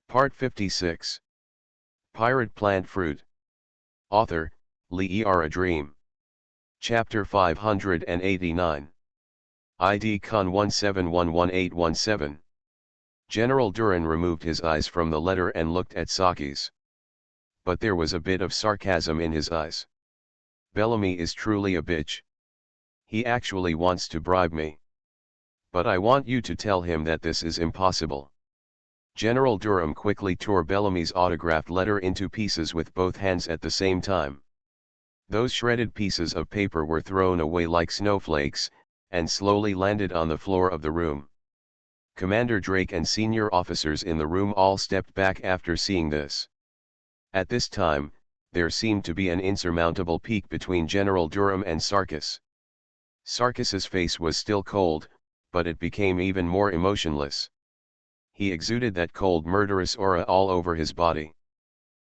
Part 56. Pirate Plant Fruit. Author, Lee A Dream. Chapter 589. ID Con 17111817. General Duran removed his eyes from the letter and looked at Saki's. But there was a bit of sarcasm in his eyes. Bellamy is truly a bitch. He actually wants to bribe me. But I want you to tell him that this is impossible. General Durham quickly tore Bellamy's autographed letter into pieces with both hands at the same time. Those shredded pieces of paper were thrown away like snowflakes, and slowly landed on the floor of the room. Commander Drake and senior officers in the room all stepped back after seeing this. At this time, there seemed to be an insurmountable peak between General Durham and Sarkis. Sarkis's face was still cold, but it became even more emotionless. He exuded that cold murderous aura all over his body.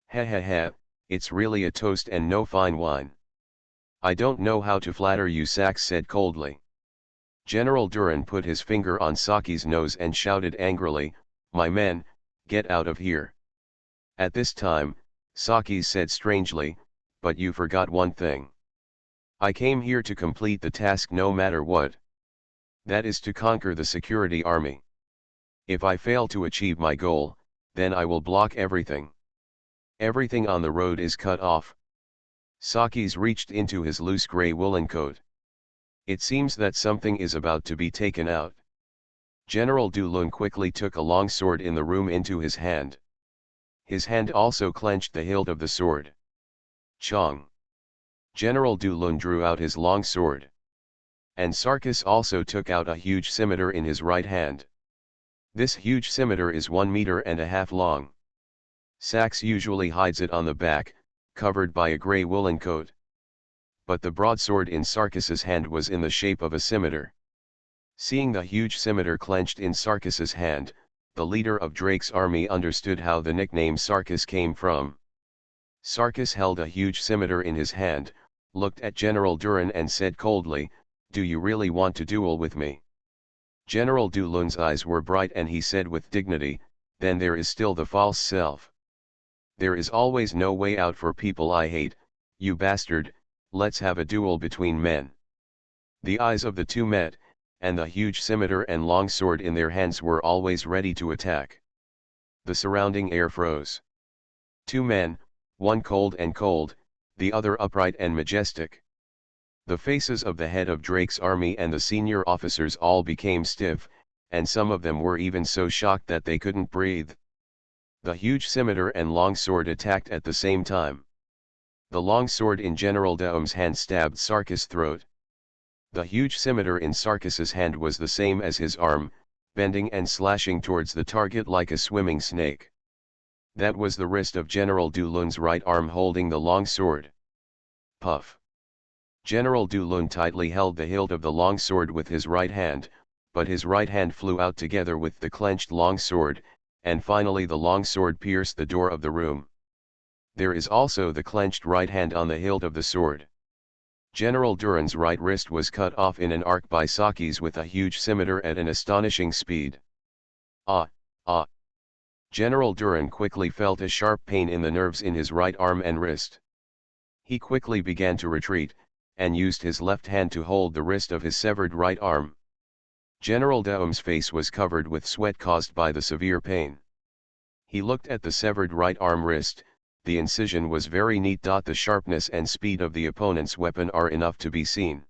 Ha ha ha, it's really a toast and no fine wine. I don't know how to flatter you, Sax said coldly. General Duran put his finger on Saki's nose and shouted angrily, "My men, get out of here." At this time, Saki said strangely, "But you forgot one thing. I came here to complete the task no matter what. That is to conquer the security army. If I fail to achieve my goal, then I will block everything. Everything on the road is cut off." Saki's reached into his loose gray woolen coat. "It seems that something is about to be taken out." General Dulun quickly took a long sword in the room into his hand. His hand also clenched the hilt of the sword. Chong. General Dulun drew out his long sword. And Sarkis also took out a huge scimitar in his right hand. This huge scimitar is 1.5 meters long. Sax usually hides it on the back, covered by a grey woolen coat. But the broadsword in Sarkis's hand was in the shape of a scimitar. Seeing the huge scimitar clenched in Sarkis's hand, the leader of Drake's army understood how the nickname Sarkis came from. Sarkis held a huge scimitar in his hand, looked at General Duran and said coldly, "Do you really want to duel with me?" General Dulun's eyes were bright and he said with dignity, "Then there is still the false self. There is always no way out for people I hate, you bastard, let's have a duel between men." The eyes of the two met, and the huge scimitar and long sword in their hands were always ready to attack. The surrounding air froze. Two men, one cold and cold, the other upright and majestic. The faces of the head of Drake's army and the senior officers all became stiff, and some of them were even so shocked that they couldn't breathe. The huge scimitar and long sword attacked at the same time. The long sword in General Durham's hand stabbed Sarkis' throat. The huge scimitar in Sarkis's hand was the same as his arm, bending and slashing towards the target like a swimming snake. That was the wrist of General Dulun's right arm holding the long sword. Puff. General Dulun tightly held the hilt of the long sword with his right hand, but his right hand flew out together with the clenched long sword, and finally the long sword pierced the door of the room. There is also the clenched right hand on the hilt of the sword. General Duran's right wrist was cut off in an arc by Saki's with a huge scimitar at an astonishing speed. Ah, ah. General Duran quickly felt a sharp pain in the nerves in his right arm and wrist. He quickly began to retreat, and used his left hand to hold the wrist of his severed right arm. General Durham's face was covered with sweat caused by the severe pain. He looked at the severed right arm wrist. The incision was very neat. The sharpness and speed of the opponent's weapon are enough to be seen.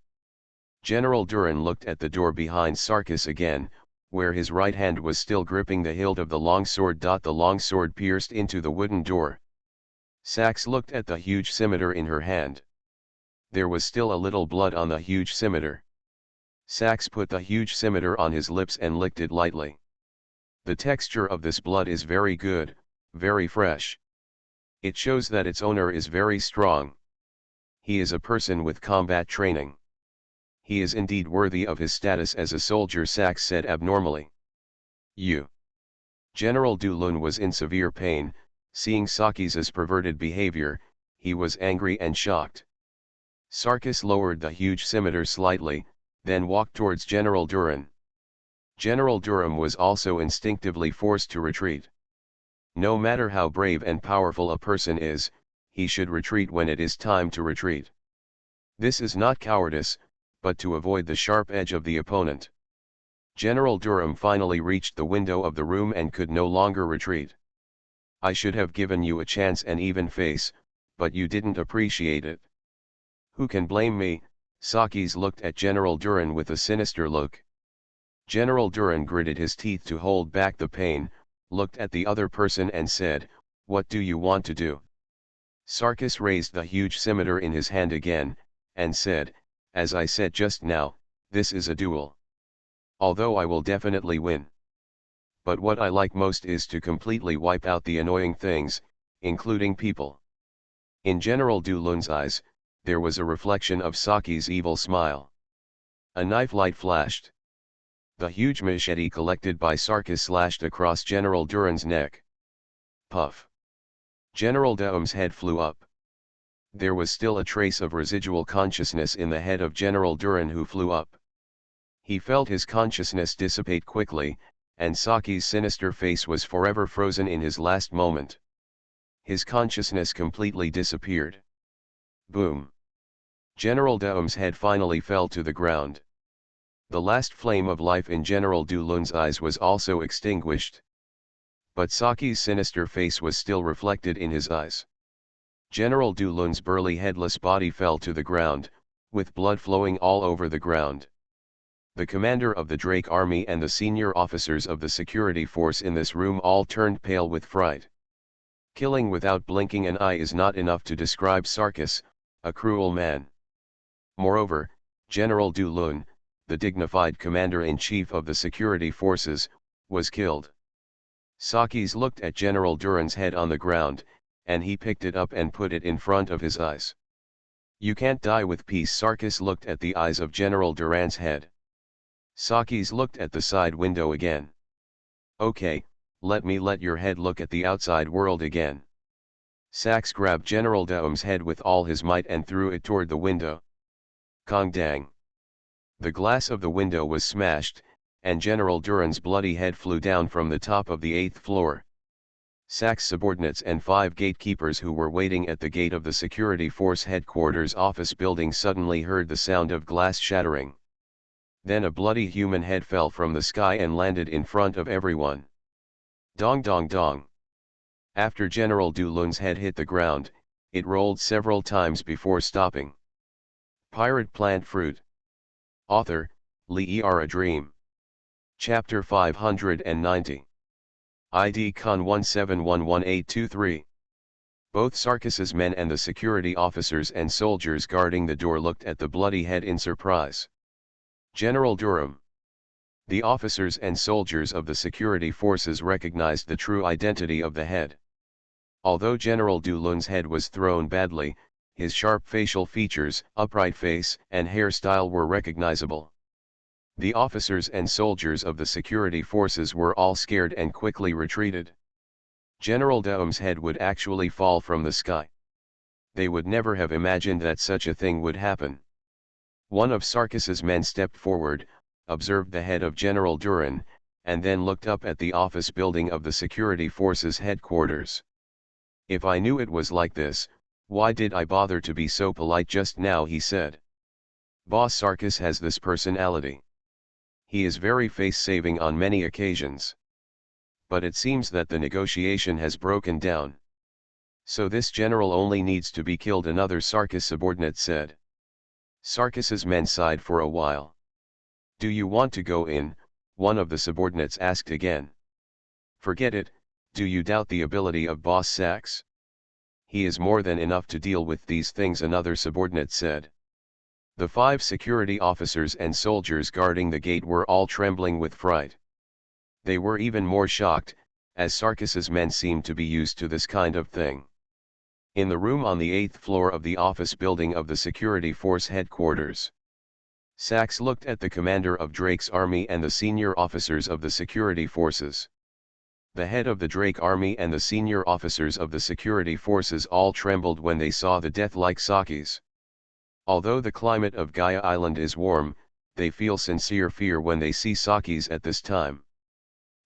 General Duran looked at the door behind Sarkis again, where his right hand was still gripping the hilt of the long sword. The long sword pierced into the wooden door. Sax looked at the huge scimitar in her hand. There was still a little blood on the huge scimitar. Sax put the huge scimitar on his lips and licked it lightly. The texture of this blood is very good, very fresh. It shows that its owner is very strong. He is a person with combat training. He is indeed worthy of his status as a soldier, Sax said abnormally. You. General Dulun was in severe pain. Seeing Saki's perverted behavior, he was angry and shocked. Sarkis lowered the huge scimitar slightly, then walked towards General Duran. General Durham was also instinctively forced to retreat. No matter how brave and powerful a person is, he should retreat when it is time to retreat. This is not cowardice, but to avoid the sharp edge of the opponent. General Durham finally reached the window of the room and could no longer retreat. I should have given you a chance and even face, but you didn't appreciate it. Who can blame me? Sakis looked at General Duran with a sinister look. General Duran gritted his teeth to hold back the pain, looked at the other person and said, "What do you want to do?" Sarkis raised the huge scimitar in his hand again, and said, "As I said just now, this is a duel. Although I will definitely win. But what I like most is to completely wipe out the annoying things, including people." In General Dulun's eyes, there was a reflection of Saki's evil smile. A knife light flashed. The huge machete collected by Sarkis slashed across General Duran's neck. Puff. General Daum's head flew up. There was still a trace of residual consciousness in the head of General Duran, who flew up. He felt his consciousness dissipate quickly, and Saki's sinister face was forever frozen in his last moment. His consciousness completely disappeared. Boom. General Daum's head finally fell to the ground. The last flame of life in General Dulun's eyes was also extinguished. But Saki's sinister face was still reflected in his eyes. General Dulun's burly headless body fell to the ground, with blood flowing all over the ground. The commander of the Drake army and the senior officers of the security force in this room all turned pale with fright. Killing without blinking an eye is not enough to describe Sarkis, a cruel man. Moreover, General Dulun, the dignified commander-in-chief of the security forces, was killed. Sakis looked at General Duran's head on the ground, and he picked it up and put it in front of his eyes. "You can't die with peace." Sarkis looked at the eyes of General Duran's head. Sakis looked at the side window again. "Okay, let your head look at the outside world again." Sax grabbed General Daum's head with all his might and threw it toward the window. Kong dang. The glass of the window was smashed, and General Duran's bloody head flew down from the top of the 8th floor. Sax subordinates and 5 gatekeepers who were waiting at the gate of the security force headquarters office building suddenly heard the sound of glass shattering. Then a bloody human head fell from the sky and landed in front of everyone. Dong dong dong. After General Dulun's head hit the ground, it rolled several times before stopping. Pirate Plant Fruit. Author, Lee A Dream. Chapter 590. ID Con 17111823. Both Sarkis's men and the security officers and soldiers guarding the door looked at the bloody head in surprise. General Durham. The officers and soldiers of the security forces recognized the true identity of the head. Although General Dulun's head was thrown badly, his sharp facial features, upright face, and hairstyle were recognizable. The officers and soldiers of the security forces were all scared and quickly retreated. General Daum's head would actually fall from the sky. They would never have imagined that such a thing would happen. One of Sarkis's men stepped forward, observed the head of General Duran, and then looked up at the office building of the security forces headquarters. "If I knew it was like this, why did I bother to be so polite just now?" he said. "Boss Sarkis has this personality. He is very face-saving on many occasions. But it seems that the negotiation has broken down. So this general only needs to be killed," another Sarkis subordinate said. Sarkis's men sighed for a while. "Do you want to go in?" one of the subordinates asked again. "Forget it. Do you doubt the ability of Boss Sax? He is more than enough to deal with these things," another subordinate said. The 5 security officers and soldiers guarding the gate were all trembling with fright. They were even more shocked, as Sarkis's men seemed to be used to this kind of thing. In the room on the 8th floor of the office building of the security force headquarters, Sax looked at the commander of Drake's army and the senior officers of the security forces. The head of the Drake army and the senior officers of the security forces all trembled when they saw the death-like Sakis. Although the climate of Gaia Island is warm, they feel sincere fear when they see Sakis at this time.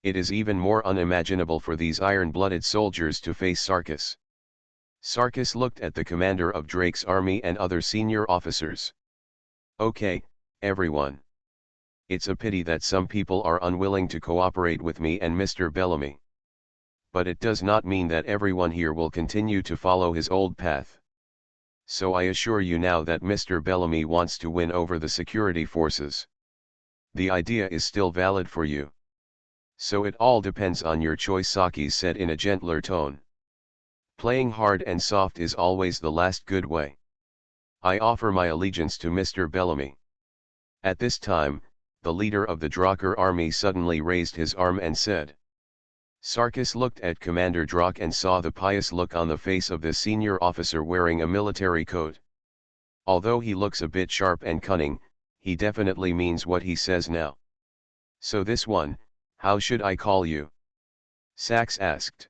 It is even more unimaginable for these iron-blooded soldiers to face Sarkis. Sarkis looked at the commander of Drake's army and other senior officers. Okay, everyone. It's a pity that some people are unwilling to cooperate with me and Mr. Bellamy. But it does not mean that everyone here will continue to follow his old path. So I assure you now that Mr. Bellamy wants to win over the security forces. The idea is still valid for you. So it all depends on your choice, Saki said in a gentler tone. Playing hard and soft is always the last good way. I offer my allegiance to Mr. Bellamy. At this time, the leader of the Drakkar army suddenly raised his arm and said. Sarkis looked at Commander Drakk and saw the pious look on the face of the senior officer wearing a military coat. Although he looks a bit sharp and cunning, he definitely means what he says now. So this one, how should I call you? Sachs asked.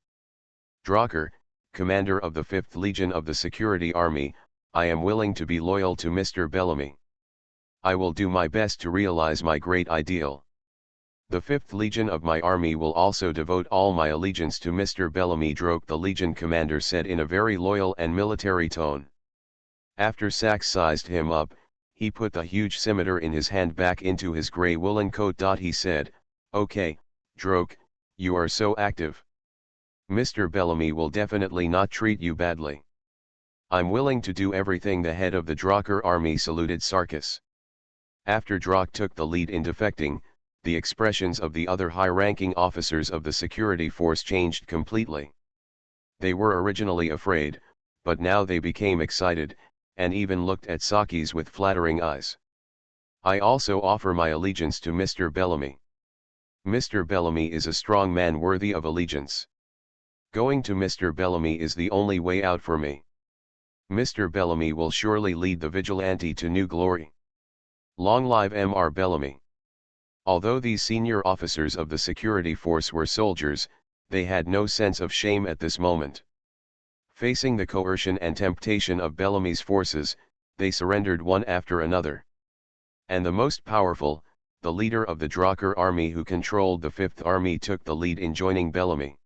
Drakkar, commander of the 5th Legion of the Security Army, I am willing to be loyal to Mr. Bellamy. I will do my best to realize my great ideal. The 5th Legion of my army will also devote all my allegiance to Mr. Bellamy, Drake, the Legion commander said in a very loyal and military tone. After Sachs sized him up, he put the huge scimitar in his hand back into his grey woolen coat. He said, Okay, Drake, you are so active. Mr. Bellamy will definitely not treat you badly. I'm willing to do everything. The head of the Drakkar army saluted Sarkis. After Drakk took the lead in defecting, the expressions of the other high-ranking officers of the security force changed completely. They were originally afraid, but now they became excited, and even looked at Sakis with flattering eyes. I also offer my allegiance to Mr. Bellamy. Mr. Bellamy is a strong man worthy of allegiance. Going to Mr. Bellamy is the only way out for me. Mr. Bellamy will surely lead the vigilante to new glory. Long live Mr. Bellamy. Although these senior officers of the security force were soldiers, they had no sense of shame at this moment. Facing the coercion and temptation of Bellamy's forces, they surrendered one after another. And the most powerful, the leader of the Drakkar army who controlled the 5th Army, took the lead in joining Bellamy.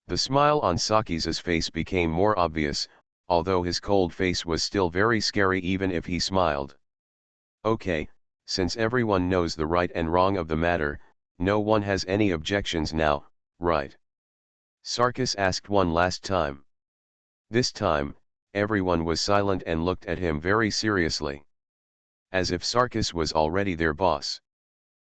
The smile on Sakis's face became more obvious, although his cold face was still very scary even if he smiled. Okay, since everyone knows the right and wrong of the matter, no one has any objections now, right? Sarkis asked one last time. This time, everyone was silent and looked at him very seriously. As if Sarkis was already their boss.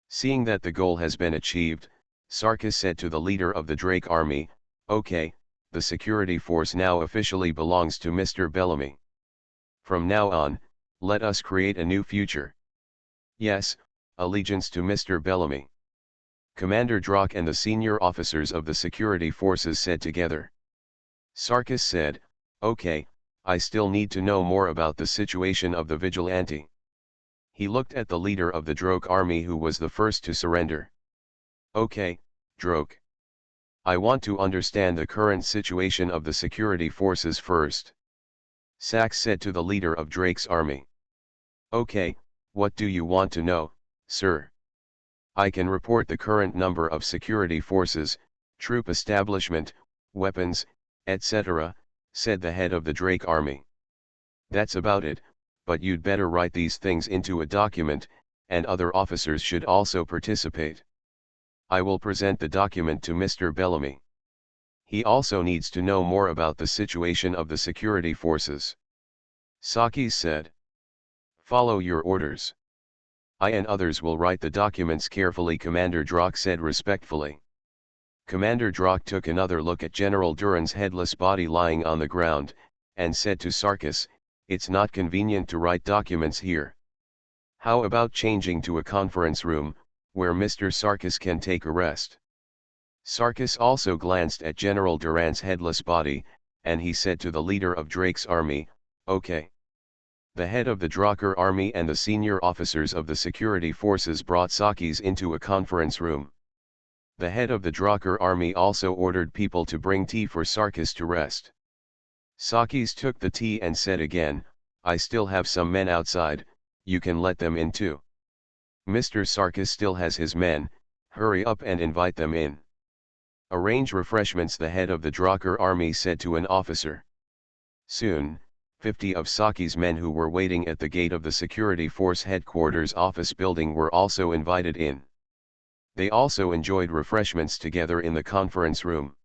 Seeing that the goal has been achieved, Sarkis said to the leader of the Drake army, Okay, the security force now officially belongs to Mr. Bellamy. From now on, let us create a new future. Yes, allegiance to Mr. Bellamy. Commander Drakk and the senior officers of the security forces said together. Sarkis said, Okay, I still need to know more about the situation of the vigilante. He looked at the leader of the Drake army who was the first to surrender. Okay, Drake. I want to understand the current situation of the security forces first. Sachs said to the leader of Drake's army. Okay, what do you want to know, sir? I can report the current number of security forces, troop establishment, weapons, etc., said the head of the Drake army. That's about it, but you'd better write these things into a document, and other officers should also participate. I will present the document to Mr. Bellamy. He also needs to know more about the situation of the security forces. Sakis said. Follow your orders. I and others will write the documents carefully, Commander Drakk said respectfully. Commander Drakk took another look at General Duran's headless body lying on the ground, and said to Sarkis, It's not convenient to write documents here. How about changing to a conference room, where Mr. Sarkis can take a rest? Sarkis also glanced at General Duran's headless body, and he said to the leader of Drake's army, Okay. The head of the Drakkar army and the senior officers of the security forces brought Sakis into a conference room. The head of the Drakkar army also ordered people to bring tea for Sarkis to rest. Sakis took the tea and said again, I still have some men outside, you can let them in too. Mr. Sarkis still has his men, Hurry up and invite them in. Arrange refreshments, the head of the Drucker army said to an officer. Soon, 50 of Saki's men who were waiting at the gate of the security force headquarters office building were also invited in. They also enjoyed refreshments together in the conference room.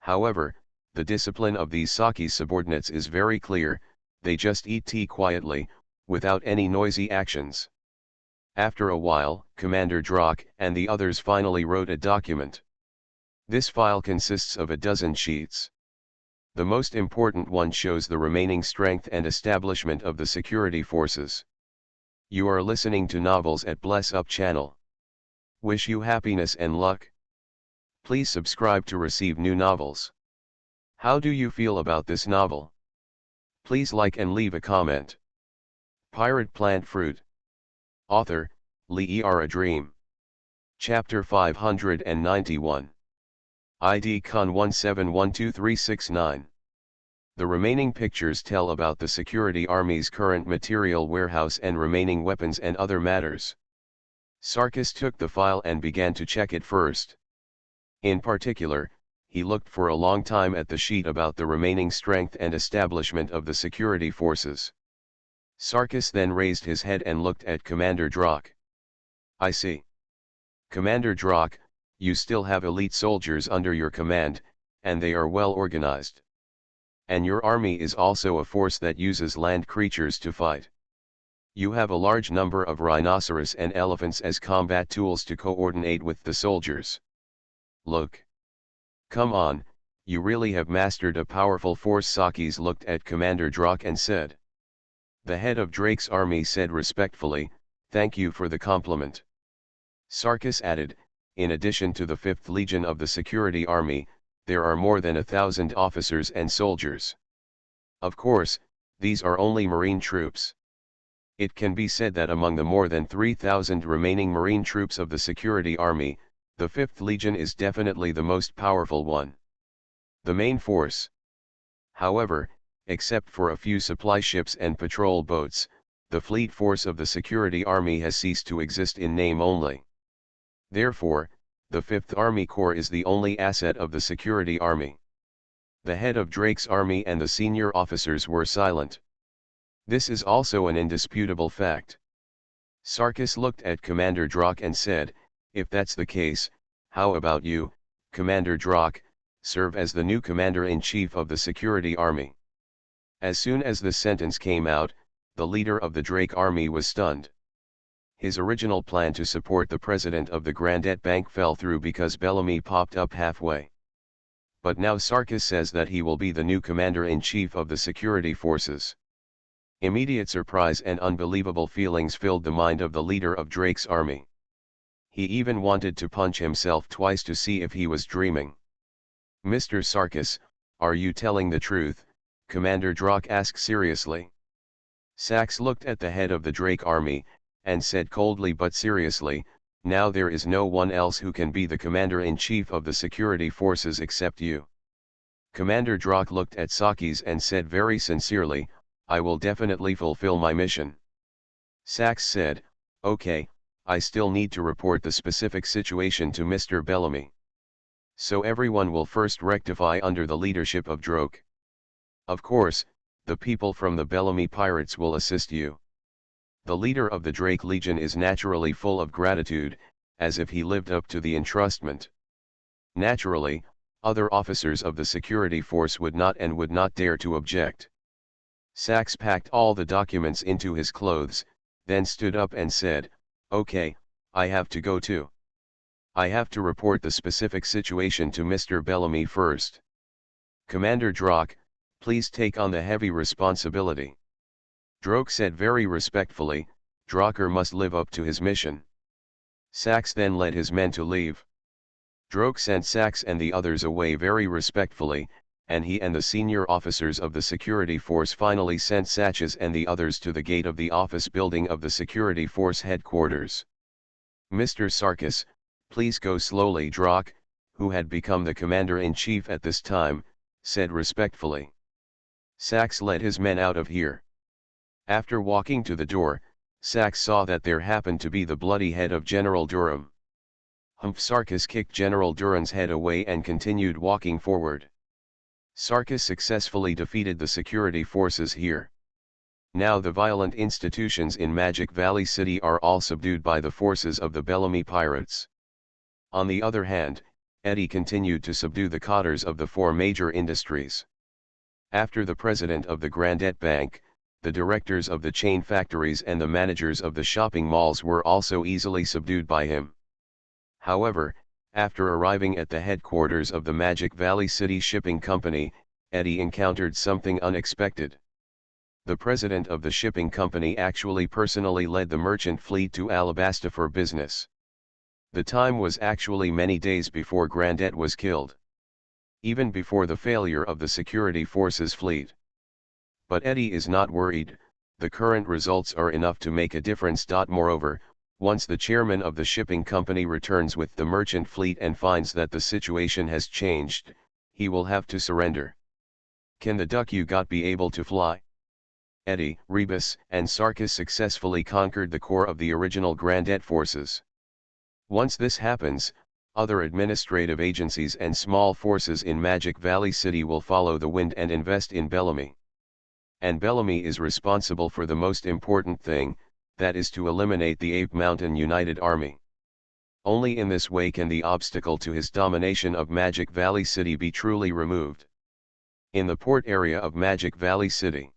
However, the discipline of these Saki's subordinates is very clear: they just eat tea quietly, without any noisy actions. After a while, Commander Drock and the others finally wrote a document. This file consists of a dozen sheets. The most important one shows the remaining strength and establishment of the security forces. You are listening to Novels at Bless Up channel. Wish you happiness and luck. Please subscribe to receive new novels. How do you feel about this novel? Please like and leave a comment. Pirate Plant Fruit. Author, Lee A Dream. Chapter 591. ID Con 17123669. The remaining pictures tell about the security army's current material warehouse and remaining weapons and other matters. Sarkis took the file and began to check it first. In particular, he looked for a long time at the sheet about the remaining strength and establishment of the security forces. Sarkis then raised his head and looked at Commander Drock. I see. Commander Drock, you still have elite soldiers under your command, and they are well organized. And your army is also a force that uses land creatures to fight. You have a large number of rhinoceros and elephants as combat tools to coordinate with the soldiers. Look. Come on, you really have mastered a powerful force. Sakis looked at Commander Drock and said. The head of Drake's army said respectfully, thank you for the compliment. Sarkis added, in addition to the 5th Legion of the Security Army, there are more than 1,000 officers and soldiers. Of course, these are only Marine troops. It can be said that among the more than 3,000 remaining Marine troops of the Security Army, the 5th Legion is definitely the most powerful one. The main force. However, except for a few supply ships and patrol boats, the fleet force of the Security Army has ceased to exist in name only. Therefore, the 5th Army Corps is the only asset of the Security Army. The head of Drake's army and the senior officers were silent. This is also an indisputable fact. Sarkis looked at Commander Drock and said, if that's the case, how about you, Commander Drock, serve as the new commander-in-chief of the Security Army? As soon as the sentence came out, the leader of the Drake army was stunned. His original plan to support the president of the Grandet Bank fell through because Bellamy popped up halfway. But now Sarkis says that he will be the new commander-in-chief of the security forces. Immediate surprise and unbelievable feelings filled the mind of the leader of Drake's army. He even wanted to punch himself twice to see if he was dreaming. Mr. Sarkis, are you telling the truth? Commander Drock asked seriously. Sax looked at the head of the Drake army, and said coldly but seriously, now there is no one else who can be the commander-in-chief of the security forces except you. Commander Drock looked at Sakis and said very sincerely, I will definitely fulfill my mission. Sax said, okay, I still need to report the specific situation to Mr. Bellamy. So everyone will first rectify under the leadership of Droke. Of course, the people from the Bellamy pirates will assist you. The leader of the Drake Legion is naturally full of gratitude, as if he lived up to the entrustment. Naturally, other officers of the security force would not dare to object. Sax packed all the documents into his clothes, then stood up and said, okay, I have to go too. I have to report the specific situation to Mr. Bellamy first. Commander Drock, please take on the heavy responsibility. Droke said very respectfully, Drocker must live up to his mission. Sax then led his men to leave. Droke sent Sax and the others away very respectfully, and he and the senior officers of the security force finally sent Satches and the others to the gate of the office building of the security force headquarters. Mr. Sarkis, please go slowly. Drock, who had become the commander-in-chief at this time, said respectfully. Sax led his men out of here. After walking to the door, Sax saw that there happened to be the bloody head of General Durham. Sarkis kicked General Duran's head away and continued walking forward. Sarkis successfully defeated the security forces here. Now the violent institutions in Magic Valley City are all subdued by the forces of the Bellamy pirates. On the other hand, Eddie continued to subdue the cotters of the four major industries. After the president of the Grandet Bank, the directors of the chain factories and the managers of the shopping malls were also easily subdued by him. However, after arriving at the headquarters of the Magic Valley City Shipping Company, Eddie encountered something unexpected. The president of the shipping company actually personally led the merchant fleet to Alabasta for business. The time was actually many days before Grandet was killed. Even before the failure of the security forces fleet. But Eddie is not worried, the current results are enough to make a difference. Moreover, once the chairman of the shipping company returns with the merchant fleet and finds that the situation has changed, he will have to surrender. Can the duck you got be able to fly? Eddie, Rebus, and Sarkis successfully conquered the core of the original Grandet forces. Once this happens, other administrative agencies and small forces in Magic Valley City will follow the wind and invest in Bellamy. And Bellamy is responsible for the most important thing, that is to eliminate the Ape Mountain United Army. Only in this way can the obstacle to his domination of Magic Valley City be truly removed. In the port area of Magic Valley City,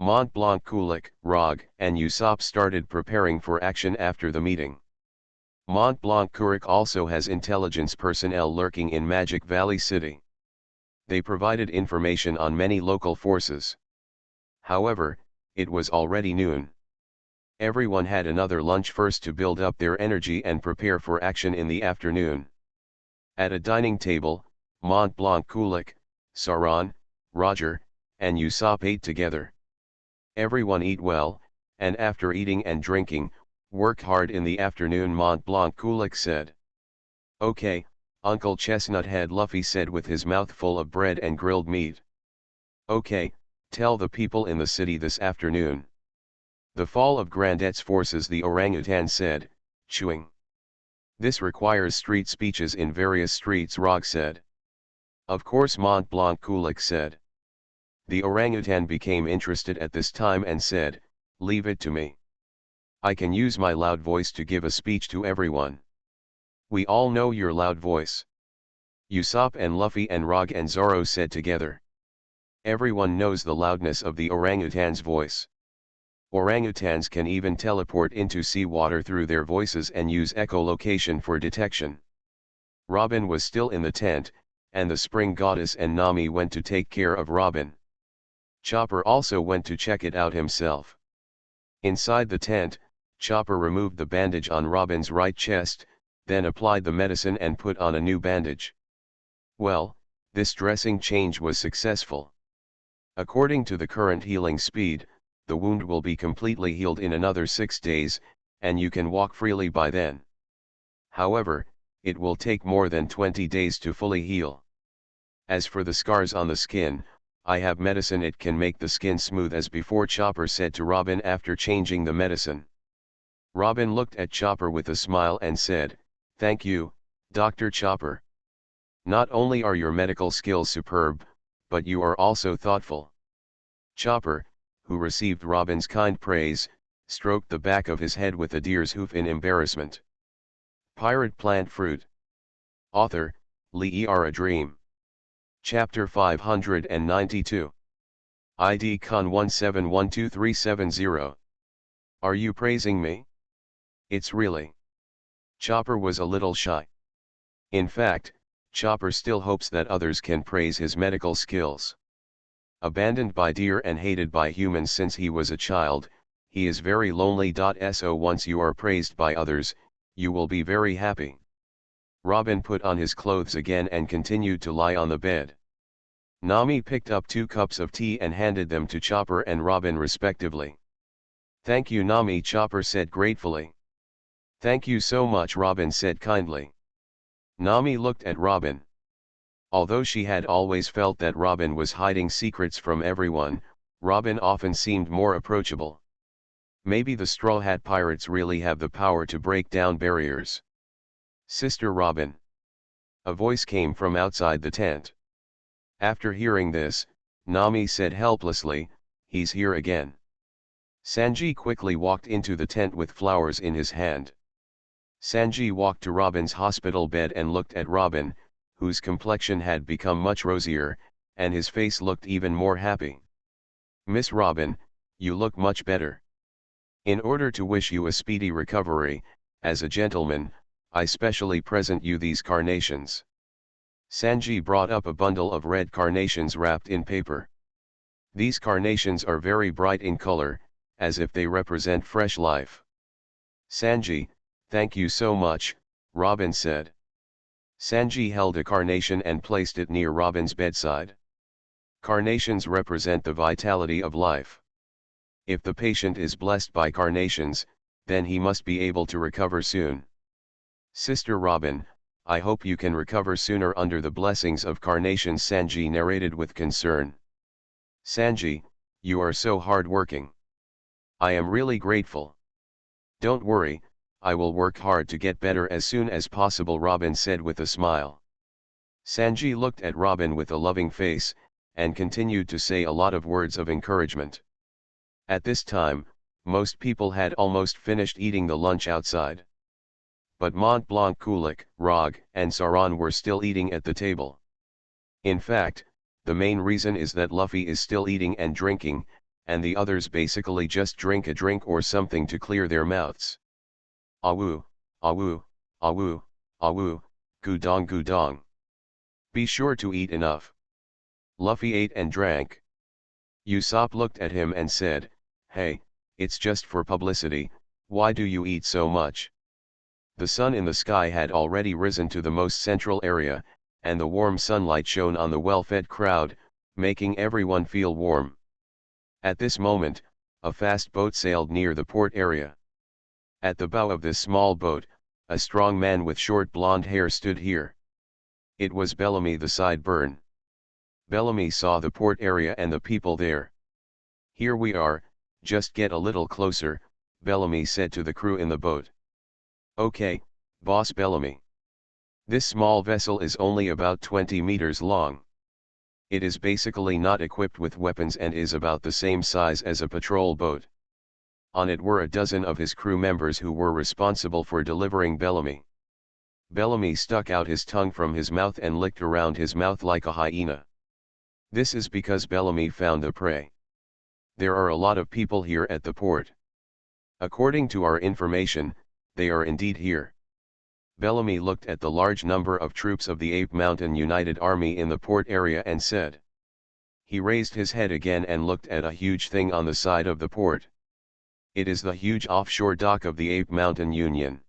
Mont Blanc, Kulik, Rog, and Usopp started preparing for action after the meeting. Mont Blanc Kurik also has intelligence personnel lurking in Magic Valley City. They provided information on many local forces. However, it was already noon. Everyone had another lunch first to build up their energy and prepare for action in the afternoon. At a dining table, Mont Blanc Kulik, Saran, Roger, and Usopp ate together. Everyone eat well, and after eating and drinking, work hard in the afternoon. Mont Blanc Kulik said. Okay, Uncle Chestnut Head Luffy said with his mouth full of bread and grilled meat. Okay, tell the people in the city this afternoon. The fall of Grandet's forces, the orangutan said, chewing. This requires street speeches in various streets, Rog said. Of course, Mont Blanc Kulik said. The orangutan became interested at this time and said, leave it to me. I can use my loud voice to give a speech to everyone. We all know your loud voice. Usopp and Luffy and Rog and Zoro said together. Everyone knows the loudness of the orangutan's voice. Orangutans can even teleport into seawater through their voices and use echolocation for detection. Robin was still in the tent, and the spring goddess and Nami went to take care of Robin. Chopper also went to check it out himself. Inside the tent, Chopper removed the bandage on Robin's right chest, then applied the medicine and put on a new bandage. Well, this dressing change was successful. According to the current healing speed, the wound will be completely healed in another 6 days, and you can walk freely by then. However, it will take more than 20 days to fully heal. As for the scars on the skin, I have medicine, it can make the skin smooth as before, Chopper said to Robin after changing the medicine. Robin looked at Chopper with a smile and said, thank you, Dr. Chopper. Not only are your medical skills superb, but you are also thoughtful. Chopper, who received Robin's kind praise, stroked the back of his head with a deer's hoof in embarrassment. Pirate Plant Fruit. Author, Lee A Dream. Chapter 592. ID Con 1712370. Are you praising me? It's really. Chopper was a little shy. In fact, Chopper still hopes that others can praise his medical skills. Abandoned by deer and hated by humans since he was a child, he is very lonely. So once you are praised by others, you will be very happy. Robin put on his clothes again and continued to lie on the bed. Nami picked up 2 cups of tea and handed them to Chopper and Robin respectively. Thank you, Nami, Chopper said gratefully. Thank you so much, Robin said kindly. Nami looked at Robin. Although she had always felt that Robin was hiding secrets from everyone, Robin often seemed more approachable. Maybe the Straw Hat Pirates really have the power to break down barriers. Sister Robin. A voice came from outside the tent. After hearing this, Nami said helplessly, "He's here again." Sanji quickly walked into the tent with flowers in his hand. Sanji walked to Robin's hospital bed and looked at Robin, whose complexion had become much rosier, and his face looked even more happy. "Miss Robin, you look much better. In order to wish you a speedy recovery, as a gentleman, I specially present you these carnations." Sanji brought up a bundle of red carnations wrapped in paper. These carnations are very bright in color, as if they represent fresh life. "Sanji, thank you so much," Robin said. Sanji held a carnation and placed it near Robin's bedside. Carnations represent the vitality of life. If the patient is blessed by carnations, then he must be able to recover soon. "Sister Robin, I hope you can recover sooner under the blessings of carnations," Sanji narrated with concern. "Sanji, you are so hard-working. I am really grateful." "Don't worry, I will work hard to get better as soon as possible," Robin said with a smile. Sanji looked at Robin with a loving face, and continued to say a lot of words of encouragement. At this time, most people had almost finished eating the lunch outside. But Mont Blanc, Kulik, Rog, and Saran were still eating at the table. In fact, the main reason is that Luffy is still eating and drinking, and the others basically just drink a drink or something to clear their mouths. "Awoo, awoo, awoo, awoo, gudong gudong. Be sure to eat enough." Luffy ate and drank. Usopp looked at him and said, "Hey, it's just for publicity, why do you eat so much?" The sun in the sky had already risen to the most central area, and the warm sunlight shone on the well-fed crowd, making everyone feel warm. At this moment, a fast boat sailed near the port area. At the bow of this small boat, a strong man with short blonde hair stood here. It was Bellamy the Sideburn. Bellamy saw the port area and the people there. "Here we are, just get a little closer," Bellamy said to the crew in the boat. "Okay, Boss Bellamy. This small vessel is only about 20 meters long. It is basically not equipped with weapons and is about the same size as a patrol boat." On it were a dozen of his crew members who were responsible for delivering Bellamy. Bellamy stuck out his tongue from his mouth and licked around his mouth like a hyena. This is because Bellamy found the prey. "There are a lot of people here at the port. According to our information, they are indeed here." Bellamy looked at the large number of troops of the Ape Mountain United Army in the port area and said. He raised his head again and looked at a huge thing on the side of the port. It is the huge offshore dock of the Ape Mountain Union.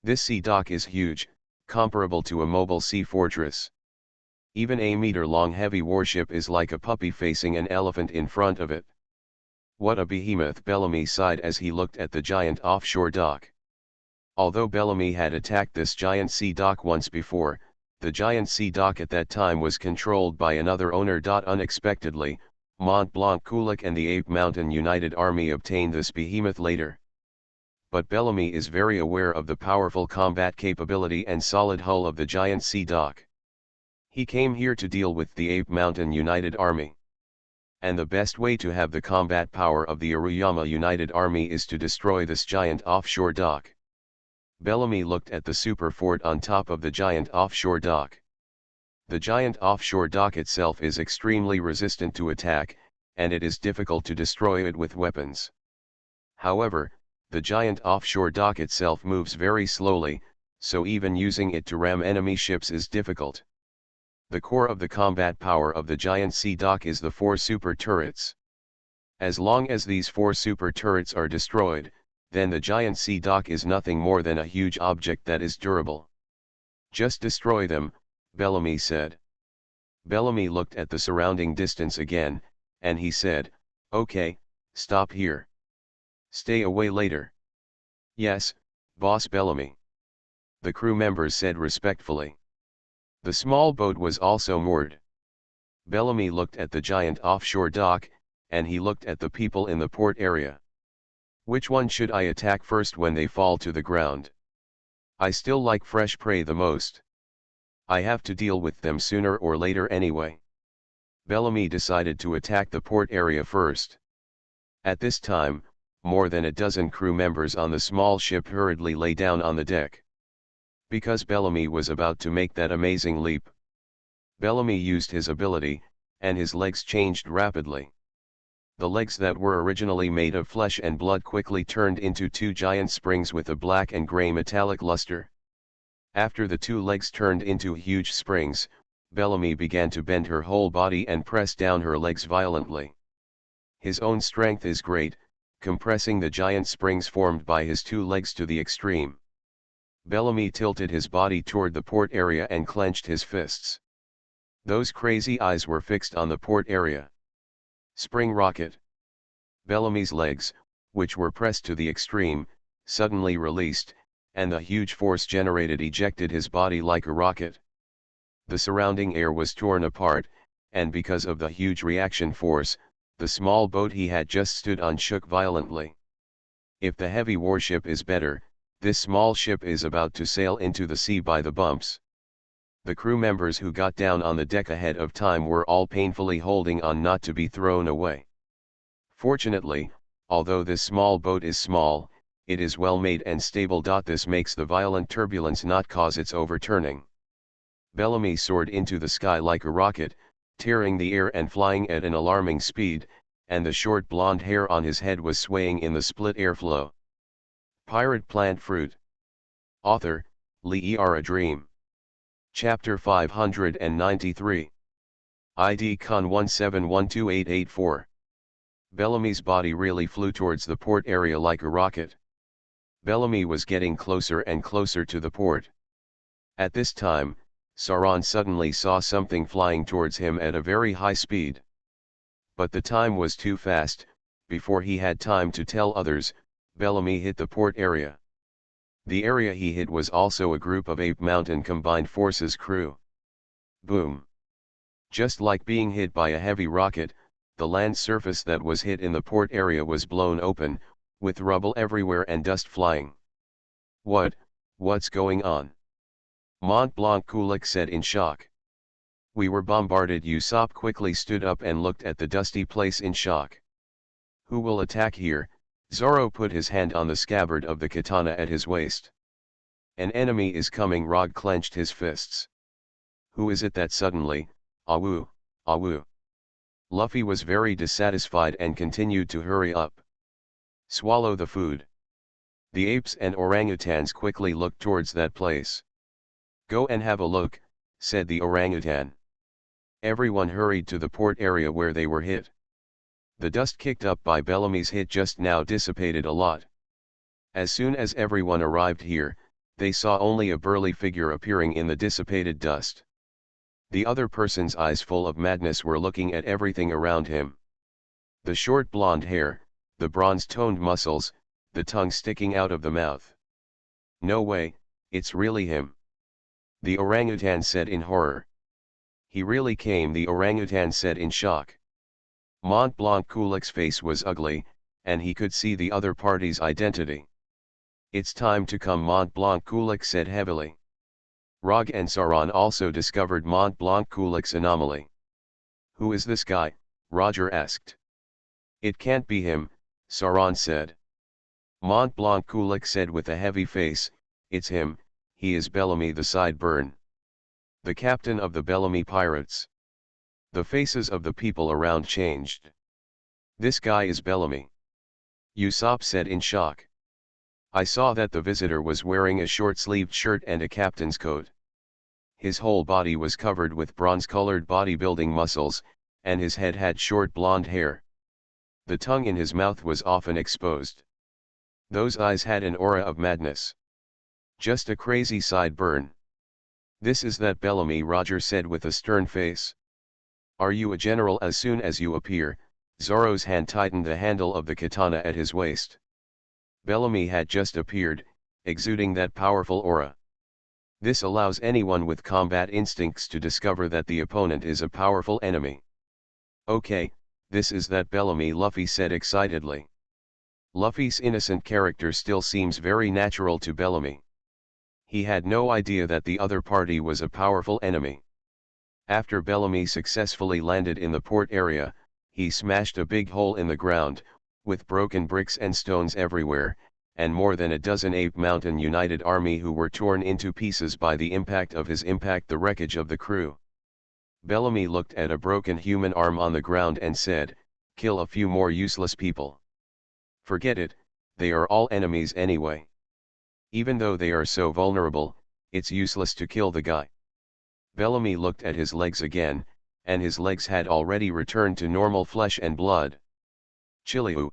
This sea dock is huge, comparable to a mobile sea fortress. Even a meter-long heavy warship is like a puppy facing an elephant in front of it. "What a behemoth," Bellamy sighed as he looked at the giant offshore dock. Although Bellamy had attacked this giant sea dock once before, the giant sea dock at that time was controlled by another owner. Unexpectedly, Mont Blanc, Kulik and the Ape Mountain United Army obtained this behemoth later. But Bellamy is very aware of the powerful combat capability and solid hull of the giant sea dock. He came here to deal with the Ape Mountain United Army. And the best way to have the combat power of the Aruyama United Army is to destroy this giant offshore dock. Bellamy looked at the super fort on top of the giant offshore dock. The giant offshore dock itself is extremely resistant to attack, and it is difficult to destroy it with weapons. However, the giant offshore dock itself moves very slowly, so even using it to ram enemy ships is difficult. The core of the combat power of the giant sea dock is the 4 super turrets. As long as these 4 super turrets are destroyed, then the giant sea dock is nothing more than a huge object that is durable. "Just destroy them," Bellamy said. Bellamy looked at the surrounding distance again, and he said, "Okay, stop here. Stay away later." "Yes, Boss Bellamy," the crew members said respectfully. The small boat was also moored. Bellamy looked at the giant offshore dock, and he looked at the people in the port area. "Which one should I attack first when they fall to the ground?" I still like fresh prey the most. I have to deal with them sooner or later anyway. Bellamy decided to attack the port area first. At this time, more than a dozen crew members on the small ship hurriedly lay down on the deck. Because Bellamy was about to make that amazing leap. Bellamy used his ability, and his legs changed rapidly. The legs that were originally made of flesh and blood quickly turned into two giant springs with a black and gray metallic luster. After the two legs turned into huge springs, Bellamy began to bend her whole body and press down her legs violently. His own strength is great, compressing the giant springs formed by his two legs to the extreme. Bellamy tilted his body toward the port area and clenched his fists. Those crazy eyes were fixed on the port area. Spring rocket. Bellamy's legs, which were pressed to the extreme, suddenly released, and the huge force generated ejected his body like a rocket. The surrounding air was torn apart, and because of the huge reaction force, the small boat he had just stood on shook violently. If the heavy warship is better, this small ship is about to sail into the sea by the bumps. The crew members who got down on the deck ahead of time were all painfully holding on not to be thrown away. Fortunately, although this small boat is small, it is well made and stable. This makes the violent turbulence not cause its overturning. Bellamy soared into the sky like a rocket, tearing the air and flying at an alarming speed, and the short blonde hair on his head was swaying in the split airflow. Pirate Plant Fruit. Author, Lee A Dream. Chapter 593. ID Con 1712884. Bellamy's body really flew towards the port area like a rocket. Bellamy was getting closer and closer to the port. At this time, Sauron suddenly saw something flying towards him at a very high speed. But the time was too fast. Before he had time to tell others, Bellamy hit the port area. The area he hit was also a group of Ape Mountain Combined Forces crew. Boom! Just like being hit by a heavy rocket, the land surface that was hit in the port area was blown open, with rubble everywhere and dust flying. What's going on? Mont Blanc Kulik said in shock. We were bombarded. Usopp quickly stood up and looked at the dusty place in shock. Who will attack here? Zoro put his hand on the scabbard of the katana at his waist. An enemy is coming. Rog clenched his fists. Who is it? That suddenly, Awu, Awu. Luffy was very dissatisfied and continued to hurry up. Swallow the food. The apes and orangutans quickly looked towards that place. Go and have a look, said the orangutan. Everyone hurried to the port area where they were hit. The dust kicked up by Bellamy's hit just now dissipated a lot. As soon as everyone arrived here, they saw only a burly figure appearing in the dissipated dust. The other person's eyes full of madness were looking at everything around him. The short blonde hair, the bronze-toned muscles, the tongue sticking out of the mouth. No way, it's really him. The orangutan said in horror. He really came, the orangutan said in shock. Mont Blanc Kulik's face was ugly, and he could see the other party's identity. It's time to come, Mont Blanc Kulik said heavily. Rog and Sauron also discovered Mont Blanc Kulik's anomaly. Who is this guy? Roger asked. It can't be him, Sauron said. Mont Blanc Kulik said with a heavy face, it's him, he is Bellamy the Sideburn. The captain of the Bellamy pirates. The faces of the people around changed. This guy is Bellamy. Usopp said in shock. I saw that the visitor was wearing a short-sleeved shirt and a captain's coat. His whole body was covered with bronze-colored bodybuilding muscles, and his head had short blonde hair. The tongue in his mouth was often exposed. Those eyes had an aura of madness. Just a crazy sideburn. This is that Bellamy, Roger said with a stern face. Are you a general? As soon as you appear, Zoro's hand tightened the handle of the katana at his waist. Bellamy had just appeared, exuding that powerful aura. This allows anyone with combat instincts to discover that the opponent is a powerful enemy. Okay, this is that Bellamy, Luffy said excitedly. Luffy's innocent character still seems very natural to Bellamy. He had no idea that the other party was a powerful enemy. After Bellamy successfully landed in the port area, he smashed a big hole in the ground, with broken bricks and stones everywhere, and more than a dozen Ape Mountain United Army who were torn into pieces by the impact of his impact, the wreckage of the crew. Bellamy looked at a broken human arm on the ground and said, "Kill a few more useless people. Forget it, they are all enemies anyway. Even though they are so vulnerable, it's useless to kill the guy." Bellamy looked at his legs again, and his legs had already returned to normal flesh and blood. Chiliu.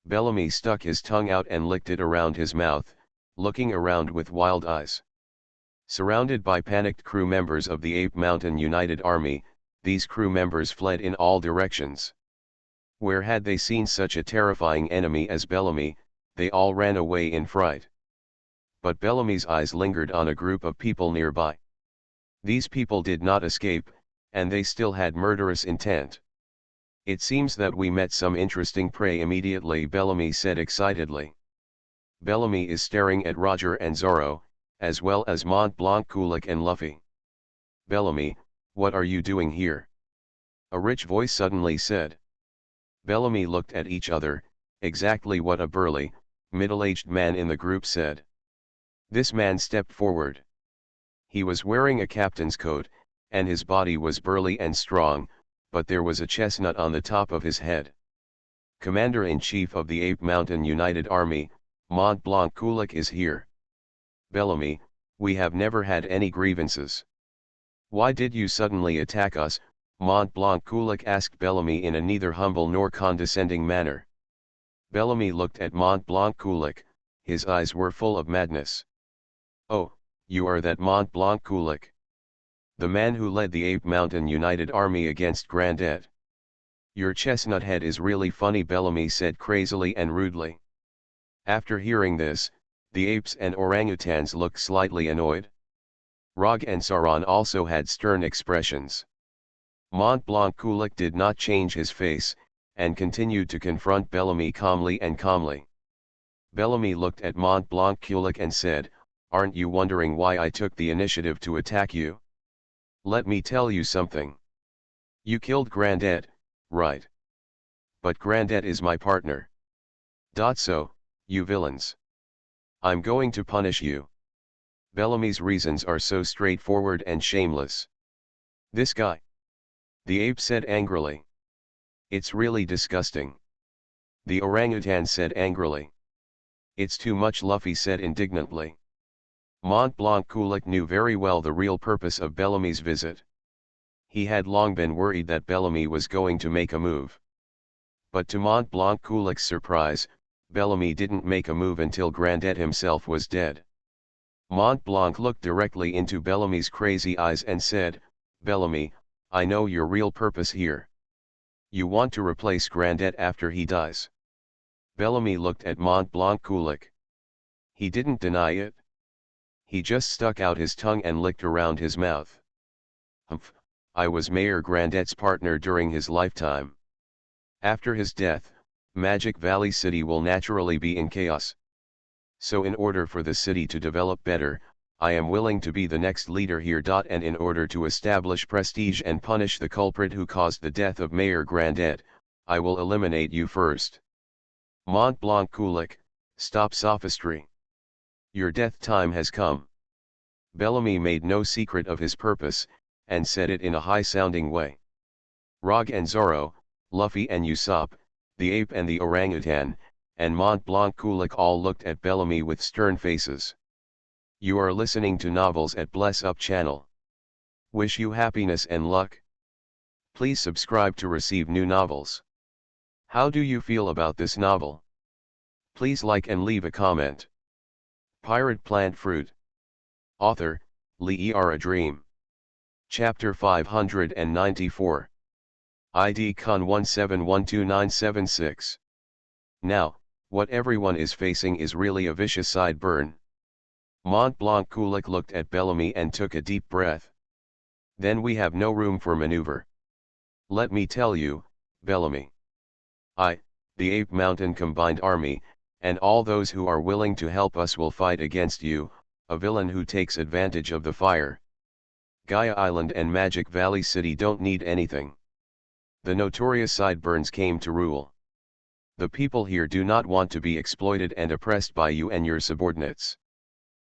Bellamy stuck his tongue out and licked it around his mouth, looking around with wild eyes. Surrounded by panicked crew members of the Ape Mountain United Army, these crew members fled in all directions. Where had they seen such a terrifying enemy as Bellamy? They all ran away in fright. But Bellamy's eyes lingered on a group of people nearby. These people did not escape, and they still had murderous intent. "It seems that we met some interesting prey immediately," Bellamy said excitedly. Bellamy is staring at Roger and Zorro, as well as Mont Blanc, Kulik and Luffy. "Bellamy, what are you doing here?" a rich voice suddenly said. Bellamy looked at each other, exactly what a burly, middle-aged man in the group said. This man stepped forward. He was wearing a captain's coat, and his body was burly and strong, but there was a chestnut on the top of his head. "Commander-in-Chief of the Ape Mountain United Army, Mont Blanc Kulik is here." "Bellamy, we have never had any grievances. Why did you suddenly attack us?" Mont Blanc Kulik asked Bellamy in a neither humble nor condescending manner. Bellamy looked at Mont Blanc Kulik, his eyes were full of madness. "Oh, you are that Mont Blanc Kulik, the man who led the Ape Mountain United Army against Grandet. Your chestnut head is really funny," Bellamy said crazily and rudely. After hearing this, the apes and orangutans looked slightly annoyed. Rog and Saran also had stern expressions. Mont Blanc Kulik did not change his face, and continued to confront Bellamy calmly. Bellamy looked at Mont Blanc Kulik and said, "Aren't you wondering why I took the initiative to attack you? Let me tell you something. You killed Grandet, right? But Grandet is my partner. So, you villains. I'm going to punish you." Bellamy's reasons are so straightforward and shameless. "This guy," the ape said angrily. "It's really disgusting," the orangutan said angrily. "It's too much," Luffy said indignantly. Mont Blanc Kulik knew very well the real purpose of Bellamy's visit. He had long been worried that Bellamy was going to make a move. But to Mont Blanc Kulik's surprise, Bellamy didn't make a move until Grandet himself was dead. Mont Blanc looked directly into Bellamy's crazy eyes and said, "Bellamy, I know your real purpose here. You want to replace Grandet after he dies." Bellamy looked at Mont Blanc Kulik. He didn't deny it. He just stuck out his tongue and licked around his mouth. "Humph, I was Mayor Grandet's partner during his lifetime. After his death, Magic Valley City will naturally be in chaos. So in order for the city to develop better, I am willing to be the next leader here. And in order to establish prestige and punish the culprit who caused the death of Mayor Grandet, I will eliminate you first. Mont Blanc Kulik, stop sophistry. Your death time has come." Bellamy made no secret of his purpose, and said it in a high-sounding way. Rog and Zorro, Luffy and Usopp, the ape and the orangutan, and Mont Blanc Kulik all looked at Bellamy with stern faces. You are listening to Novels at Bless Up channel. Wish you happiness and luck. Please subscribe to receive new novels. How do you feel about this novel? Please like and leave a comment. Pirate Plant Fruit. Author, Lee A Dream. Chapter 594. ID Con 1712976. Now, what everyone is facing is really a vicious sideburn. Mont Blanc Kulik looked at Bellamy and took a deep breath. Then we have no room for maneuver. Let me tell you, Bellamy. The Ape Mountain Combined Army, and all those who are willing to help us will fight against you, a villain who takes advantage of the fire. Gaia Island and Magic Valley City don't need anything. The notorious sideburns came to rule. The people here do not want to be exploited and oppressed by you and your subordinates.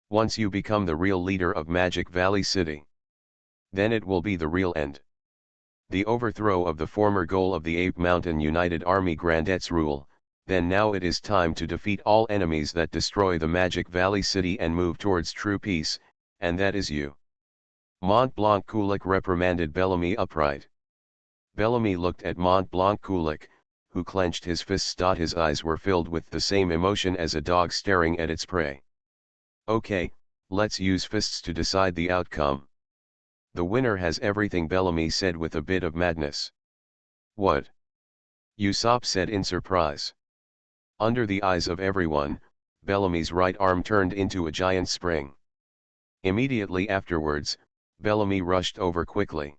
Once you become the real leader of Magic Valley City, then it will be the real end. The overthrow of the former goal of the Ape Mountain United Army Grandettes rule, then now it is time to defeat all enemies that destroy the Magic Valley City and move towards true peace, and that is you. Mont Blanc Kulik reprimanded Bellamy upright. Bellamy looked at Mont Blanc Kulik, who clenched his fists. His eyes were filled with the same emotion as a dog staring at its prey. Okay, let's use fists to decide the outcome. The winner has everything, Bellamy said with a bit of madness. What? Usopp said in surprise. Under the eyes of everyone, Bellamy's right arm turned into a giant spring. Immediately afterwards, Bellamy rushed over quickly.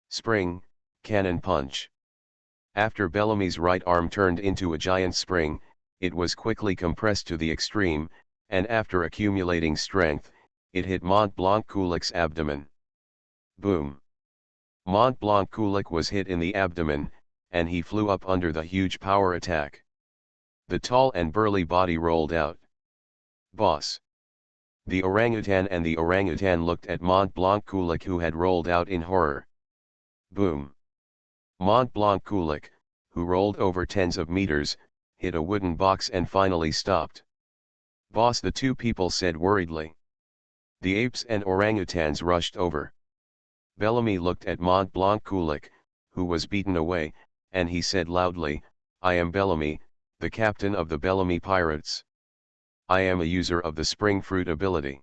Spring, cannon punch. After Bellamy's right arm turned into a giant spring, it was quickly compressed to the extreme, and after accumulating strength, it hit Mont Blanc Kulik's abdomen. Boom! Mont Blanc Kulik was hit in the abdomen, and he flew up under the huge power attack. The tall and burly body rolled out. Boss! The orangutan and the orangutan looked at Mont Blanc Kulik, who had rolled out, in horror. Boom! Mont Blanc Kulik, who rolled over tens of meters, hit a wooden box and finally stopped. Boss, the two people said worriedly. The apes and orangutans rushed over. Bellamy looked at Mont Blanc Kulik, who was beaten away, and he said loudly, I am Bellamy, the captain of the Bellamy Pirates. I am a user of the Spring Fruit ability.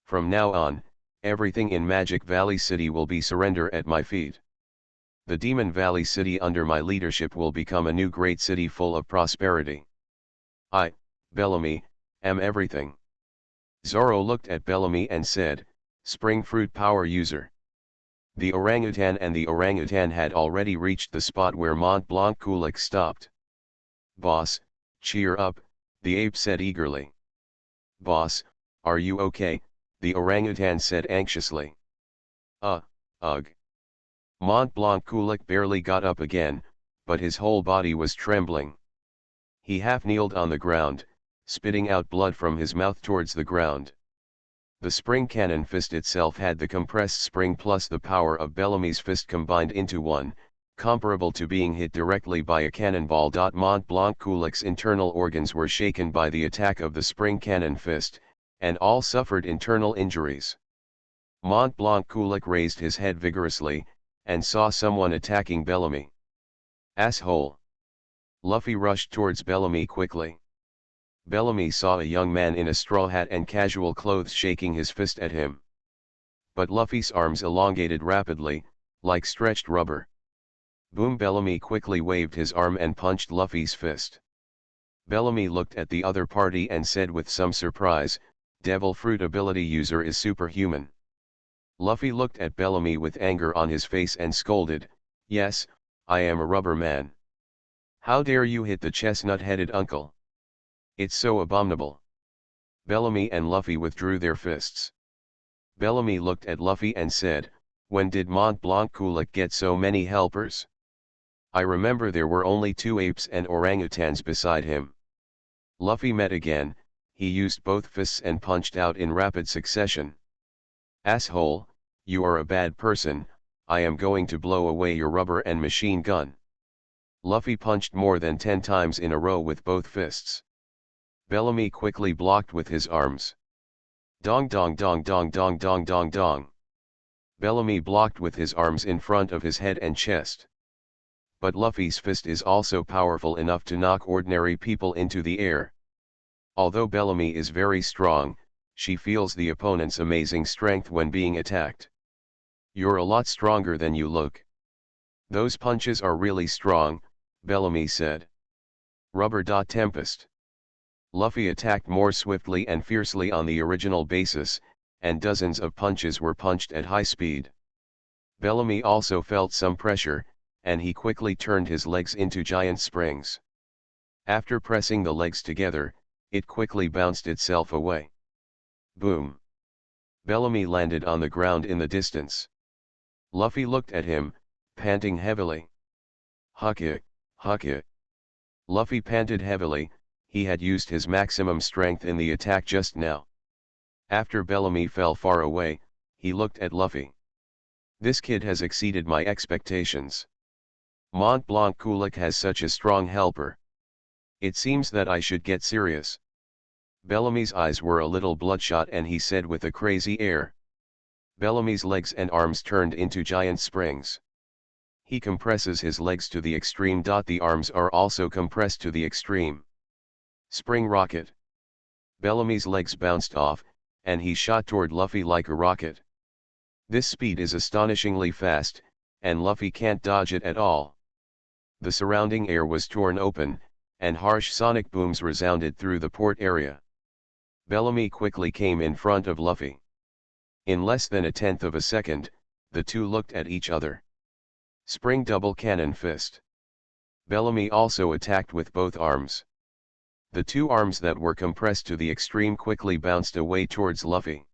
From now on, everything in Magic Valley City will be surrender at my feet. The Demon Valley City under my leadership will become a new great city full of prosperity. I, Bellamy, am everything. Zoro looked at Bellamy and said, Spring Fruit Power User. The orangutan and the orangutan had already reached the spot where Mont Blanc Kulik stopped. Boss, cheer up, the ape said eagerly. Boss, are you okay? The orangutan said anxiously. Ugh. Mont Blanc Kulik barely got up again, but his whole body was trembling. He half kneeled on the ground, spitting out blood from his mouth towards the ground. The spring cannon fist itself had the compressed spring plus the power of Bellamy's fist combined into one, comparable to being hit directly by a cannonball. Mont Blanc Kulik's internal organs were shaken by the attack of the spring cannon fist, and all suffered internal injuries. Mont Blanc Kulik raised his head vigorously, and saw someone attacking Bellamy. Asshole! Luffy rushed towards Bellamy quickly. Bellamy saw a young man in a straw hat and casual clothes shaking his fist at him. But Luffy's arms elongated rapidly, like stretched rubber. Boom! Bellamy quickly waved his arm and punched Luffy's fist. Bellamy looked at the other party and said with some surprise, Devil Fruit ability user is superhuman. Luffy looked at Bellamy with anger on his face and scolded, Yes, I am a rubber man. How dare you hit the chestnut-headed uncle? It's so abominable. Bellamy and Luffy withdrew their fists. Bellamy looked at Luffy and said, When did Mont Blanc Kulik get so many helpers? I remember there were only 2 apes and orangutans beside him. Luffy met again, he used both fists and punched out in rapid succession. Asshole, you are a bad person, I am going to blow away your rubber and machine gun. Luffy punched more than 10 times in a row with both fists. Bellamy quickly blocked with his arms. Dong dong dong dong dong dong dong dong. Bellamy blocked with his arms in front of his head and chest. But Luffy's fist is also powerful enough to knock ordinary people into the air. Although Bellamy is very strong, she feels the opponent's amazing strength when being attacked. You're a lot stronger than you look. Those punches are really strong, Bellamy said. Rubber. Tempest. Luffy attacked more swiftly and fiercely on the original basis, and dozens of punches were punched at high speed. Bellamy also felt some pressure, and he quickly turned his legs into giant springs. After pressing the legs together, it quickly bounced itself away. Boom. Bellamy landed on the ground in the distance. Luffy looked at him, panting heavily. Huck it, huck it. Luffy panted heavily, he had used his maximum strength in the attack just now. After Bellamy fell far away, he looked at Luffy. This kid has exceeded my expectations. Mont Blanc Kulik has such a strong helper. It seems that I should get serious. Bellamy's eyes were a little bloodshot and he said with a crazy air. Bellamy's legs and arms turned into giant springs. He compresses his legs to the extreme. The arms are also compressed to the extreme. Spring rocket. Bellamy's legs bounced off, and he shot toward Luffy like a rocket. This speed is astonishingly fast, and Luffy can't dodge it at all. The surrounding air was torn open, and harsh sonic booms resounded through the port area. Bellamy quickly came in front of Luffy. In less than a tenth of a second, the two looked at each other. Spring double cannon fist. Bellamy also attacked with both arms. The two arms that were compressed to the extreme quickly bounced away towards Luffy.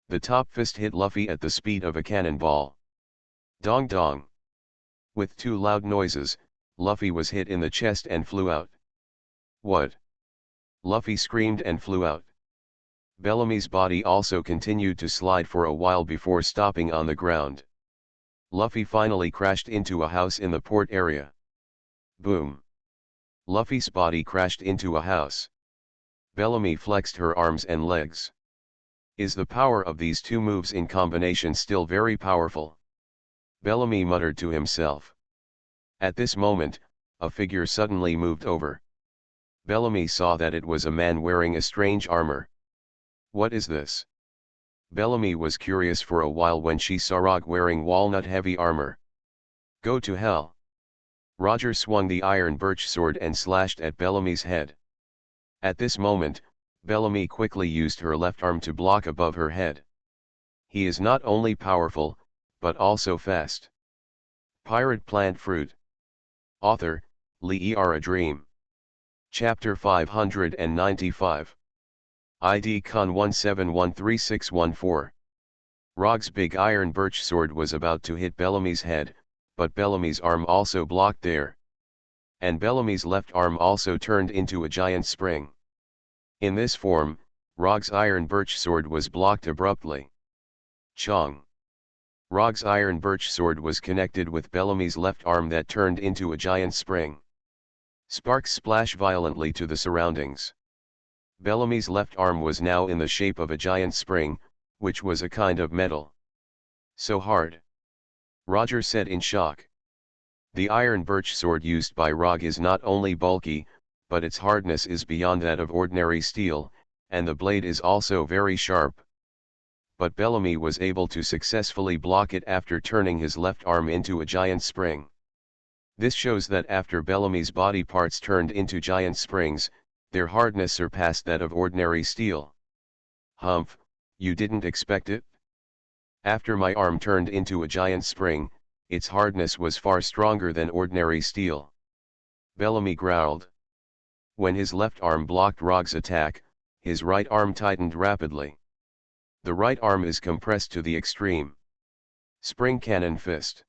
The top fist hit Luffy at the speed of a cannonball. Dong dong. With two loud noises, Luffy was hit in the chest and flew out. What? Luffy screamed and flew out. Bellamy's body also continued to slide for a while before stopping on the ground. Luffy finally crashed into a house in the port area. Boom. Luffy's body crashed into a house. Bellamy flexed her arms and legs. Is the power of these two moves in combination still very powerful? Bellamy muttered to himself. At this moment, a figure suddenly moved over. Bellamy saw that it was a man wearing a strange armor. What is this? Bellamy was curious for a while when she saw Rog wearing walnut-heavy armor. Go to hell. Roger swung the iron birch sword and slashed at Bellamy's head. At this moment, Bellamy quickly used her left arm to block above her head. He is not only powerful, but also fast. Pirate Plant Fruit. Author, Lee A Dream. Chapter 595. ID Con 17136614. Rog's big iron birch sword was about to hit Bellamy's head, but Bellamy's arm also blocked there. And Bellamy's left arm also turned into a giant spring. In this form, Rog's iron birch sword was blocked abruptly. Chong. Rog's iron birch sword was connected with Bellamy's left arm that turned into a giant spring. Sparks splashed violently to the surroundings. Bellamy's left arm was now in the shape of a giant spring, which was a kind of metal. So hard. Roger said in shock. The iron birch sword used by Rog is not only bulky, but its hardness is beyond that of ordinary steel, and the blade is also very sharp. But Bellamy was able to successfully block it after turning his left arm into a giant spring. This shows that after Bellamy's body parts turned into giant springs, their hardness surpassed that of ordinary steel. Humph, you didn't expect it? After my arm turned into a giant spring, its hardness was far stronger than ordinary steel. Bellamy growled. When his left arm blocked Rog's attack, his right arm tightened rapidly. The right arm is compressed to the extreme. Spring cannon fist.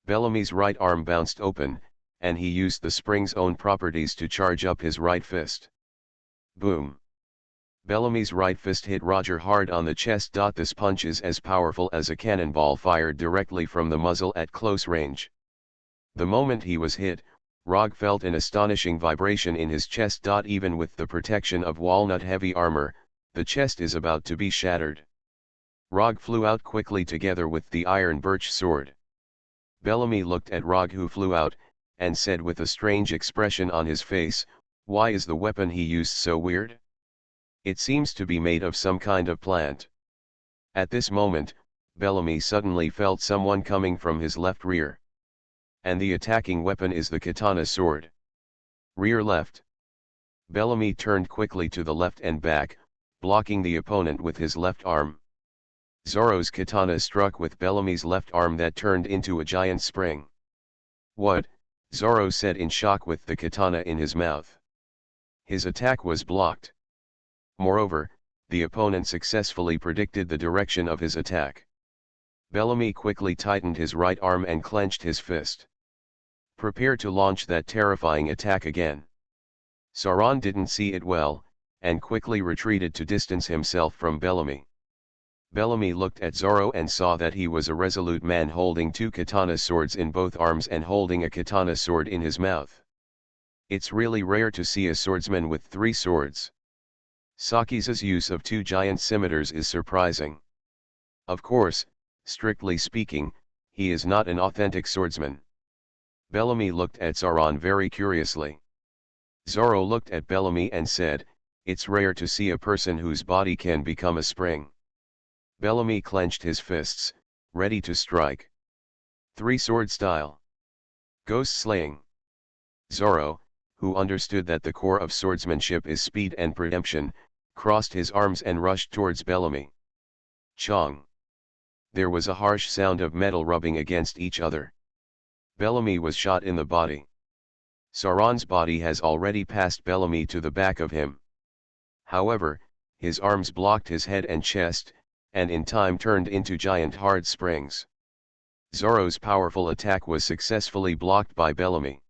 Bellamy's right arm bounced open, and he used the spring's own properties to charge up his right fist. Boom. Bellamy's right fist hit Roger hard on the chest. This punch is as powerful as a cannonball fired directly from the muzzle at close range. The moment he was hit, Rog felt an astonishing vibration in his chest. Even with the protection of walnut-heavy armor, the chest is about to be shattered. Rog flew out quickly together with the iron birch sword. Bellamy looked at Rog, who flew out, and said with a strange expression on his face, "Why is the weapon he used so weird? It seems to be made of some kind of plant." At this moment, Bellamy suddenly felt someone coming from his left rear. And the attacking weapon is the katana sword. Rear left. Bellamy turned quickly to the left and back, blocking the opponent with his left arm. Zoro's katana struck with Bellamy's left arm that turned into a giant spring. "What?" Zoro said in shock with the katana in his mouth. His attack was blocked. Moreover, the opponent successfully predicted the direction of his attack. Bellamy quickly tightened his right arm and clenched his fist. Prepare to launch that terrifying attack again. Sauron didn't see it well, and quickly retreated to distance himself from Bellamy. Bellamy looked at Zorro and saw that he was a resolute man holding two katana swords in both arms and holding a katana sword in his mouth. It's really rare to see a swordsman with 3 swords. Saki's use of 2 giant scimitars is surprising. Of course, strictly speaking, he is not an authentic swordsman. Bellamy looked at Sauron very curiously. Zorro looked at Bellamy and said, "It's rare to see a person whose body can become a spring." Bellamy clenched his fists, ready to strike. 3-sword style. Ghost slaying. Zorro, who understood that the core of swordsmanship is speed and preemption, crossed his arms and rushed towards Bellamy. Chong. There was a harsh sound of metal rubbing against each other. Bellamy was shot in the body. Sauron's body has already passed Bellamy to the back of him. However, his arms blocked his head and chest, and in time turned into giant hard springs. Zorro's powerful attack was successfully blocked by Bellamy.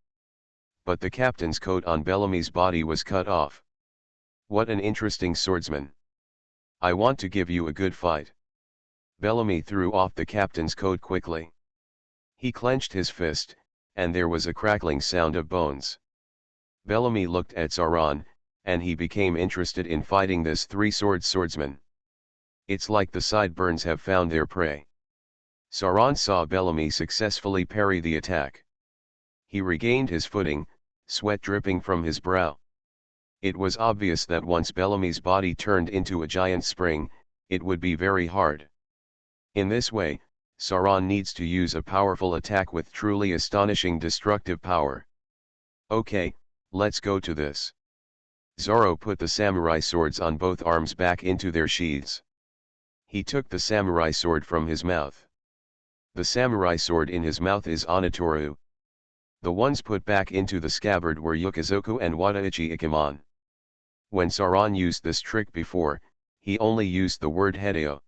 But the captain's coat on Bellamy's body was cut off. What an interesting swordsman. I want to give you a good fight. Bellamy threw off the captain's coat quickly. He clenched his fist, and there was a crackling sound of bones. Bellamy looked at Sauron, and he became interested in fighting this 3-sword swordsman. It's like the sideburns have found their prey. Sauron saw Bellamy successfully parry the attack. He regained his footing, sweat dripping from his brow. It was obvious that once Bellamy's body turned into a giant spring, it would be very hard. In this way, Sauron needs to use a powerful attack with truly astonishing destructive power. Okay, let's go to this. Zorro put the samurai swords on both arms back into their sheaths. He took the samurai sword from his mouth. The samurai sword in his mouth is Onitoru. The ones put back into the scabbard were Yukizoku and Wadaichi Ikemon. When Sauron used this trick before, he only used the word Hideo.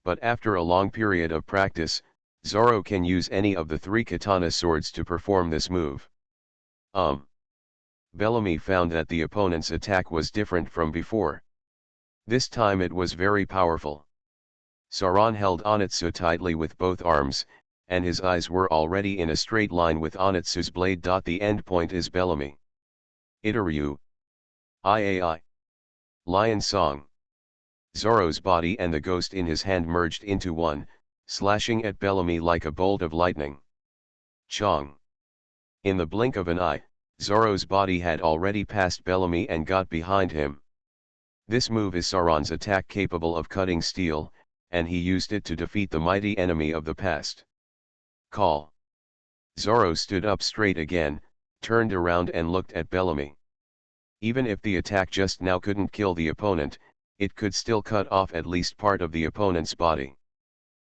But after a long period of practice, Zorro can use any of the 3 katana swords to perform this move. Bellamy found that the opponent's attack was different from before. This time it was very powerful. Sauron held Onitsu tightly with both arms, and his eyes were already in a straight line with Onitsu's blade. The end point is Bellamy. Itaryu. Iai. Lion Song. Zorro's body and the ghost in his hand merged into one, slashing at Bellamy like a bolt of lightning. Chong. In the blink of an eye, Zorro's body had already passed Bellamy and got behind him. This move is Sauron's attack capable of cutting steel, and he used it to defeat the mighty enemy of the past. Call. Zorro stood up straight again, turned around and looked at Bellamy. Even if the attack just now couldn't kill the opponent, it could still cut off at least part of the opponent's body.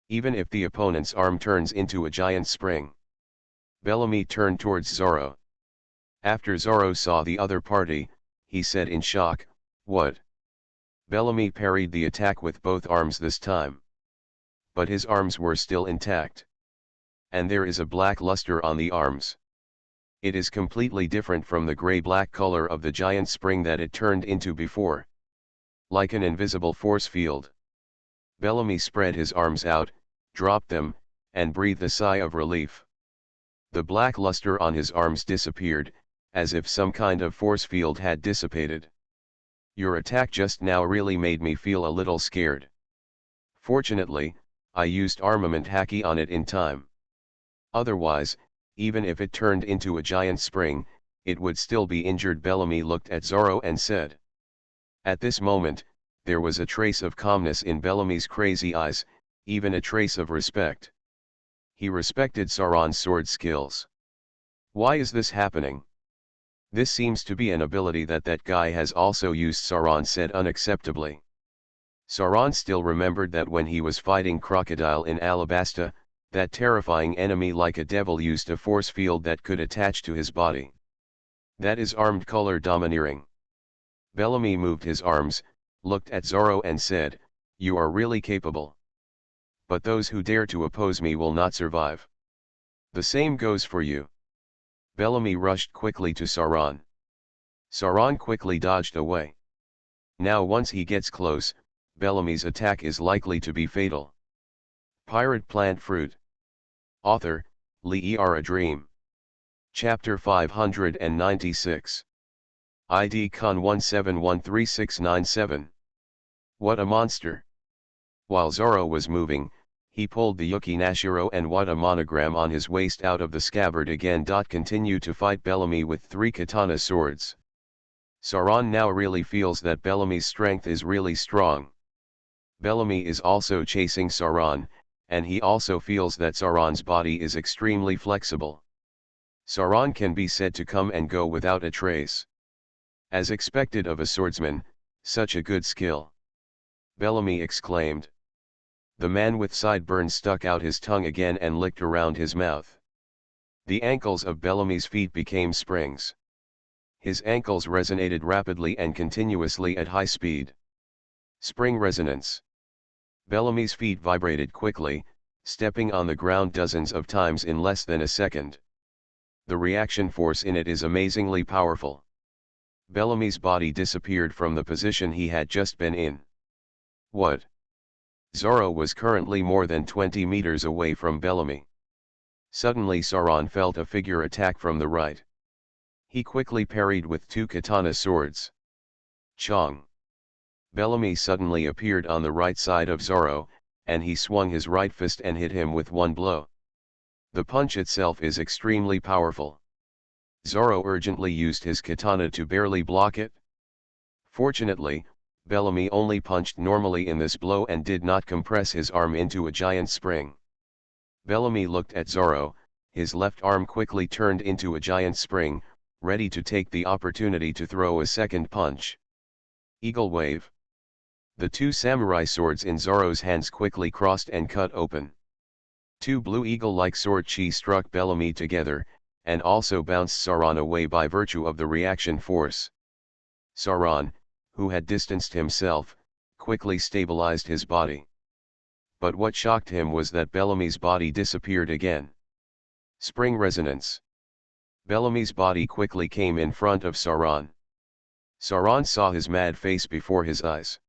Even if the opponent's arm turns into a giant spring. Bellamy turned towards Zorro. After Zorro saw the other party, he said in shock, "What?" Bellamy parried the attack with both arms this time. But his arms were still intact. And there is a black luster on the arms. It is completely different from the gray-black color of the giant spring that it turned into before. Like an invisible force field. Bellamy spread his arms out, dropped them, and breathed a sigh of relief. The black luster on his arms disappeared, as if some kind of force field had dissipated. Your attack just now really made me feel a little scared. Fortunately, I used armament haki on it in time. Otherwise, even if it turned into a giant spring, it would still be injured. Bellamy looked at Zorro and said. At this moment, there was a trace of calmness in Bellamy's crazy eyes, even a trace of respect. He respected Sauron's sword skills. Why is this happening? This seems to be an ability that guy has also used, Sauron said unacceptably. Sauron still remembered that when he was fighting Crocodile in Alabasta, that terrifying enemy like a devil used a force field that could attach to his body. That is armed color domineering. Bellamy moved his arms, looked at Zoro and said, "You are really capable. But those who dare to oppose me will not survive. The same goes for you." Bellamy rushed quickly to Sauron. Sauron quickly dodged away. Now once he gets close, Bellamy's attack is likely to be fatal. Pirate Plant Fruit. Author, Lee A Dream. Chapter 596. ID Con 1713697. What a monster! While Zoro was moving, he pulled the Yuki Nashiro and Wada monogram on his waist out of the scabbard again. Continue to fight Bellamy with 3 katana swords. Sauron now really feels that Bellamy's strength is really strong. Bellamy is also chasing Sauron, and he also feels that Sauron's body is extremely flexible. Sauron can be said to come and go without a trace. As expected of a swordsman, such a good skill. Bellamy exclaimed. The man with sideburns stuck out his tongue again and licked around his mouth. The ankles of Bellamy's feet became springs. His ankles resonated rapidly and continuously at high speed. Spring resonance. Bellamy's feet vibrated quickly, stepping on the ground dozens of times in less than a second. The reaction force in it is amazingly powerful. Bellamy's body disappeared from the position he had just been in. What? Zoro was currently more than 20 meters away from Bellamy. Suddenly Sauron felt a figure attack from the right. He quickly parried with 2 katana swords. Chong! Bellamy suddenly appeared on the right side of Zoro, and he swung his right fist and hit him with one blow. The punch itself is extremely powerful. Zoro urgently used his katana to barely block it. Fortunately, Bellamy only punched normally in this blow and did not compress his arm into a giant spring. Bellamy looked at Zoro, his left arm quickly turned into a giant spring, ready to take the opportunity to throw a second punch. Eagle wave. The 2 samurai swords in Zoro's hands quickly crossed and cut open. 2 blue eagle-like sword chi struck Bellamy together, and also bounced Sauron away by virtue of the reaction force. Sauron, who had distanced himself, quickly stabilized his body. But what shocked him was that Bellamy's body disappeared again. Spring resonance. Bellamy's body quickly came in front of Sauron. Sauron saw his mad face before his eyes.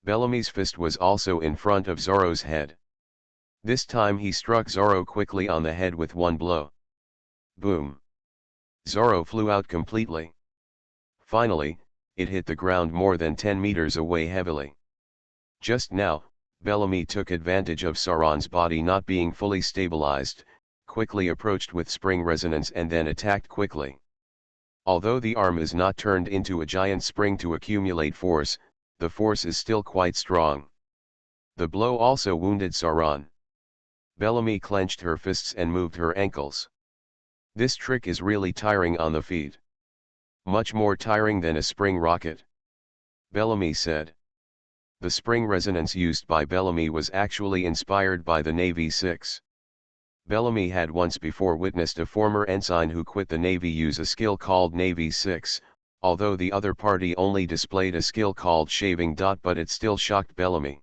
Bellamy's fist was also in front of Zoro's head. This time he struck Zoro quickly on the head with one blow. Boom! Zoro flew out completely. Finally, it hit the ground more than 10 meters away heavily. Just now, Bellamy took advantage of Sauron's body not being fully stabilized, quickly approached with spring resonance and then attacked quickly. Although the arm is not turned into a giant spring to accumulate force, the force is still quite strong. The blow also wounded Sauron. Bellamy clenched her fists and moved her ankles. This trick is really tiring on the feet. Much more tiring than a spring rocket. Bellamy said. The spring resonance used by Bellamy was actually inspired by the Navy SIX. Bellamy had once before witnessed a former ensign who quit the Navy use a skill called Navy SIX, although the other party only displayed a skill called shaving. But it still shocked Bellamy.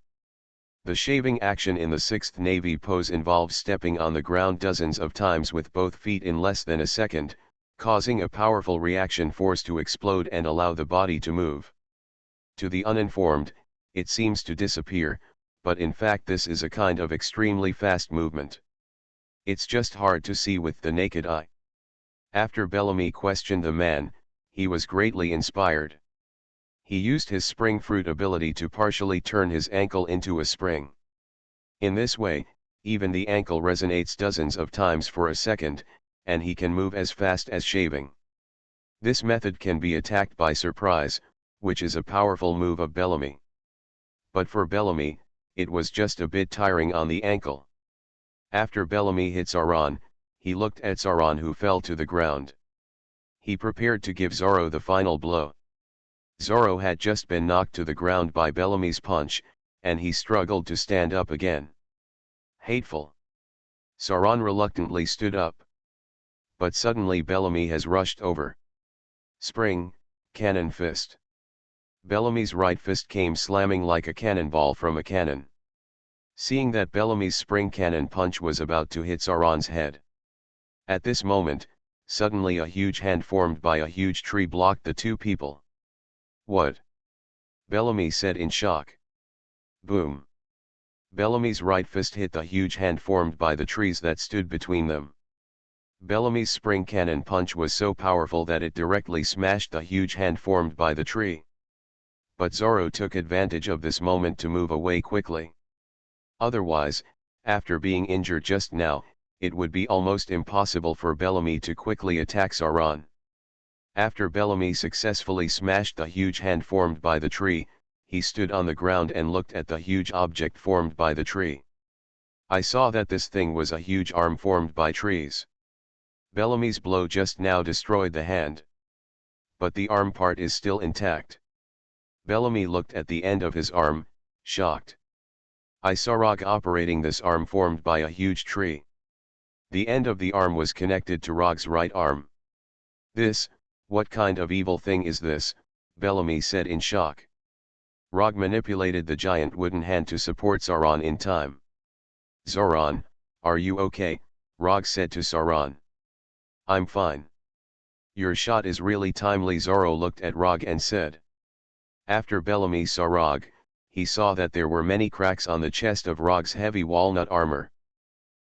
The shaving action in the 6th Navy pose involves stepping on the ground dozens of times with both feet in less than a second, causing a powerful reaction force to explode and allow the body to move. To the uninformed, it seems to disappear, but in fact this is a kind of extremely fast movement. It's just hard to see with the naked eye. After Bellamy questioned the man, he was greatly inspired. He used his spring fruit ability to partially turn his ankle into a spring. In this way, even the ankle resonates dozens of times for a second, and he can move as fast as shaving. This method can be attacked by surprise, which is a powerful move of Bellamy. But for Bellamy, it was just a bit tiring on the ankle. After Bellamy hit Sauron, he looked at Sauron who fell to the ground. He prepared to give Zoro the final blow. Zoro had just been knocked to the ground by Bellamy's punch, and he struggled to stand up again. Hateful. Sauron reluctantly stood up. But suddenly Bellamy has rushed over. Spring, cannon fist. Bellamy's right fist came slamming like a cannonball from a cannon. Seeing that Bellamy's spring cannon punch was about to hit Sauron's head. At this moment, suddenly a huge hand formed by a huge tree blocked the two people. "What?" Bellamy said in shock. Boom. Bellamy's right fist hit the huge hand formed by the trees that stood between them. Bellamy's spring cannon punch was so powerful that it directly smashed the huge hand formed by the tree. But Zorro took advantage of this moment to move away quickly. Otherwise, after being injured just now, it would be almost impossible for Bellamy to quickly attack Sauron. After Bellamy successfully smashed the huge hand formed by the tree, he stood on the ground and looked at the huge object formed by the tree. "I saw that this thing was a huge arm formed by trees. Bellamy's blow just now destroyed the hand. But the arm part is still intact." Bellamy looked at the end of his arm, shocked. "I saw Rog operating this arm formed by a huge tree. The end of the arm was connected to Rog's right arm. What kind of evil thing is this?" Bellamy said in shock. Rog manipulated the giant wooden hand to support Sauron in time. "Sauron, are you okay?" Rog said to Sauron. "I'm fine. Your shot is really timely." Zorro looked at Rog and said. After Bellamy saw Rog, he saw that there were many cracks on the chest of Rog's heavy walnut armor.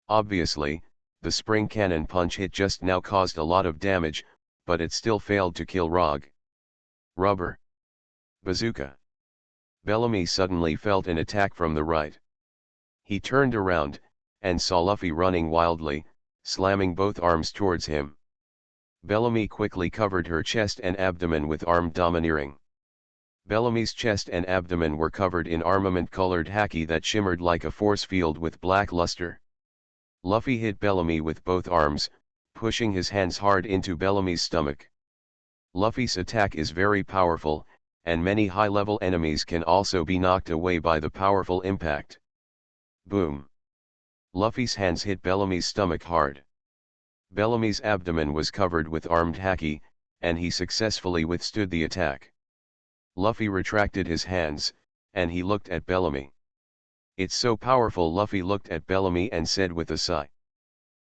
Obviously, the spring cannon punch hit just now caused a lot of damage, but it still failed to kill Rog. Rubber. Bazooka. Bellamy suddenly felt an attack from the right. He turned around, and saw Luffy running wildly, slamming both arms towards him. Bellamy quickly covered her chest and abdomen with armed domineering. Bellamy's chest and abdomen were covered in armament-colored haki that shimmered like a force field with black luster. Luffy hit Bellamy with both arms, pushing his hands hard into Bellamy's stomach. Luffy's attack is very powerful, and many high-level enemies can also be knocked away by the powerful impact. Boom. Luffy's hands hit Bellamy's stomach hard. Bellamy's abdomen was covered with armed haki, and he successfully withstood the attack. Luffy retracted his hands, and he looked at Bellamy. "It's so powerful." Luffy looked at Bellamy and said with a sigh.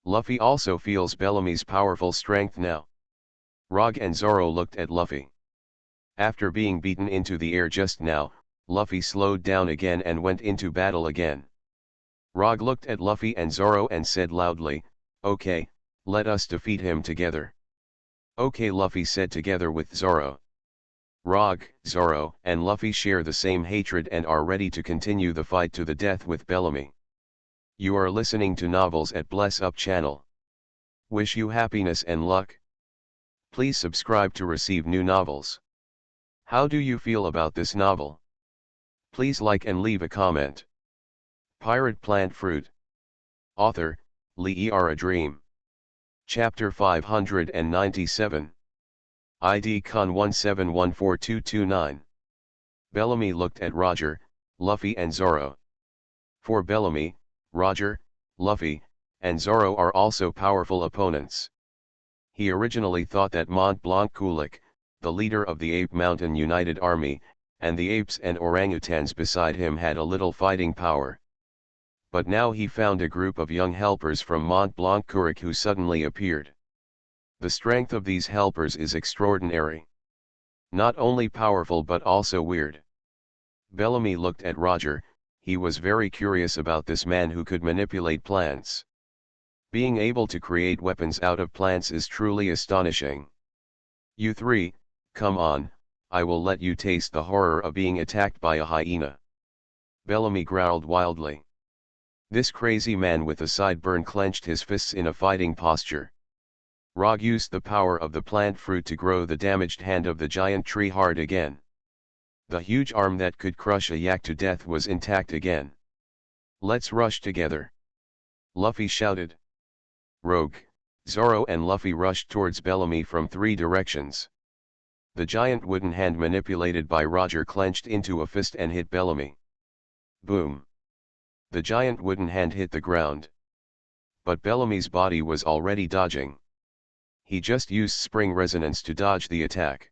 Luffy also feels Bellamy's powerful strength now. Rog and Zorro looked at Luffy. After being beaten into the air just now, Luffy slowed down again and went into battle again. Rog looked at Luffy and Zorro and said loudly, "Okay, let us defeat him together." "Okay," Luffy said together with Zorro. Rog, Zorro, and Luffy share the same hatred and are ready to continue the fight to the death with Bellamy. You are listening to Novels at Bless Up channel. Wish you happiness and luck. Please subscribe to receive new novels. How do you feel about this novel? Please like and leave a comment. Pirate Plant Fruit. Author, Lee A Dream. Chapter 597. ID Con 1714229. Bellamy looked at Roger, Luffy and Zorro. For Bellamy, Roger, Luffy, and Zorro are also powerful opponents. He originally thought that Mont Blanc Kulik, the leader of the Ape Mountain United Army, and the apes and orangutans beside him had a little fighting power. But now he found a group of young helpers from Mont Blanc Kurik who suddenly appeared. The strength of these helpers is extraordinary. Not only powerful but also weird. Bellamy looked at Roger. He was very curious about this man who could manipulate plants. Being able to create weapons out of plants is truly astonishing. "You three, come on, I will let you taste the horror of being attacked by a hyena." Bellamy growled wildly. This crazy man with a sideburn clenched his fists in a fighting posture. Rog used the power of the plant fruit to grow the damaged hand of the giant tree hard again. The huge arm that could crush a yak to death was intact again. "Let's rush together," Luffy shouted. Rogue, Zorro and Luffy rushed towards Bellamy from three directions. The giant wooden hand manipulated by Roger clenched into a fist and hit Bellamy. Boom. The giant wooden hand hit the ground. But Bellamy's body was already dodging. He just used spring resonance to dodge the attack.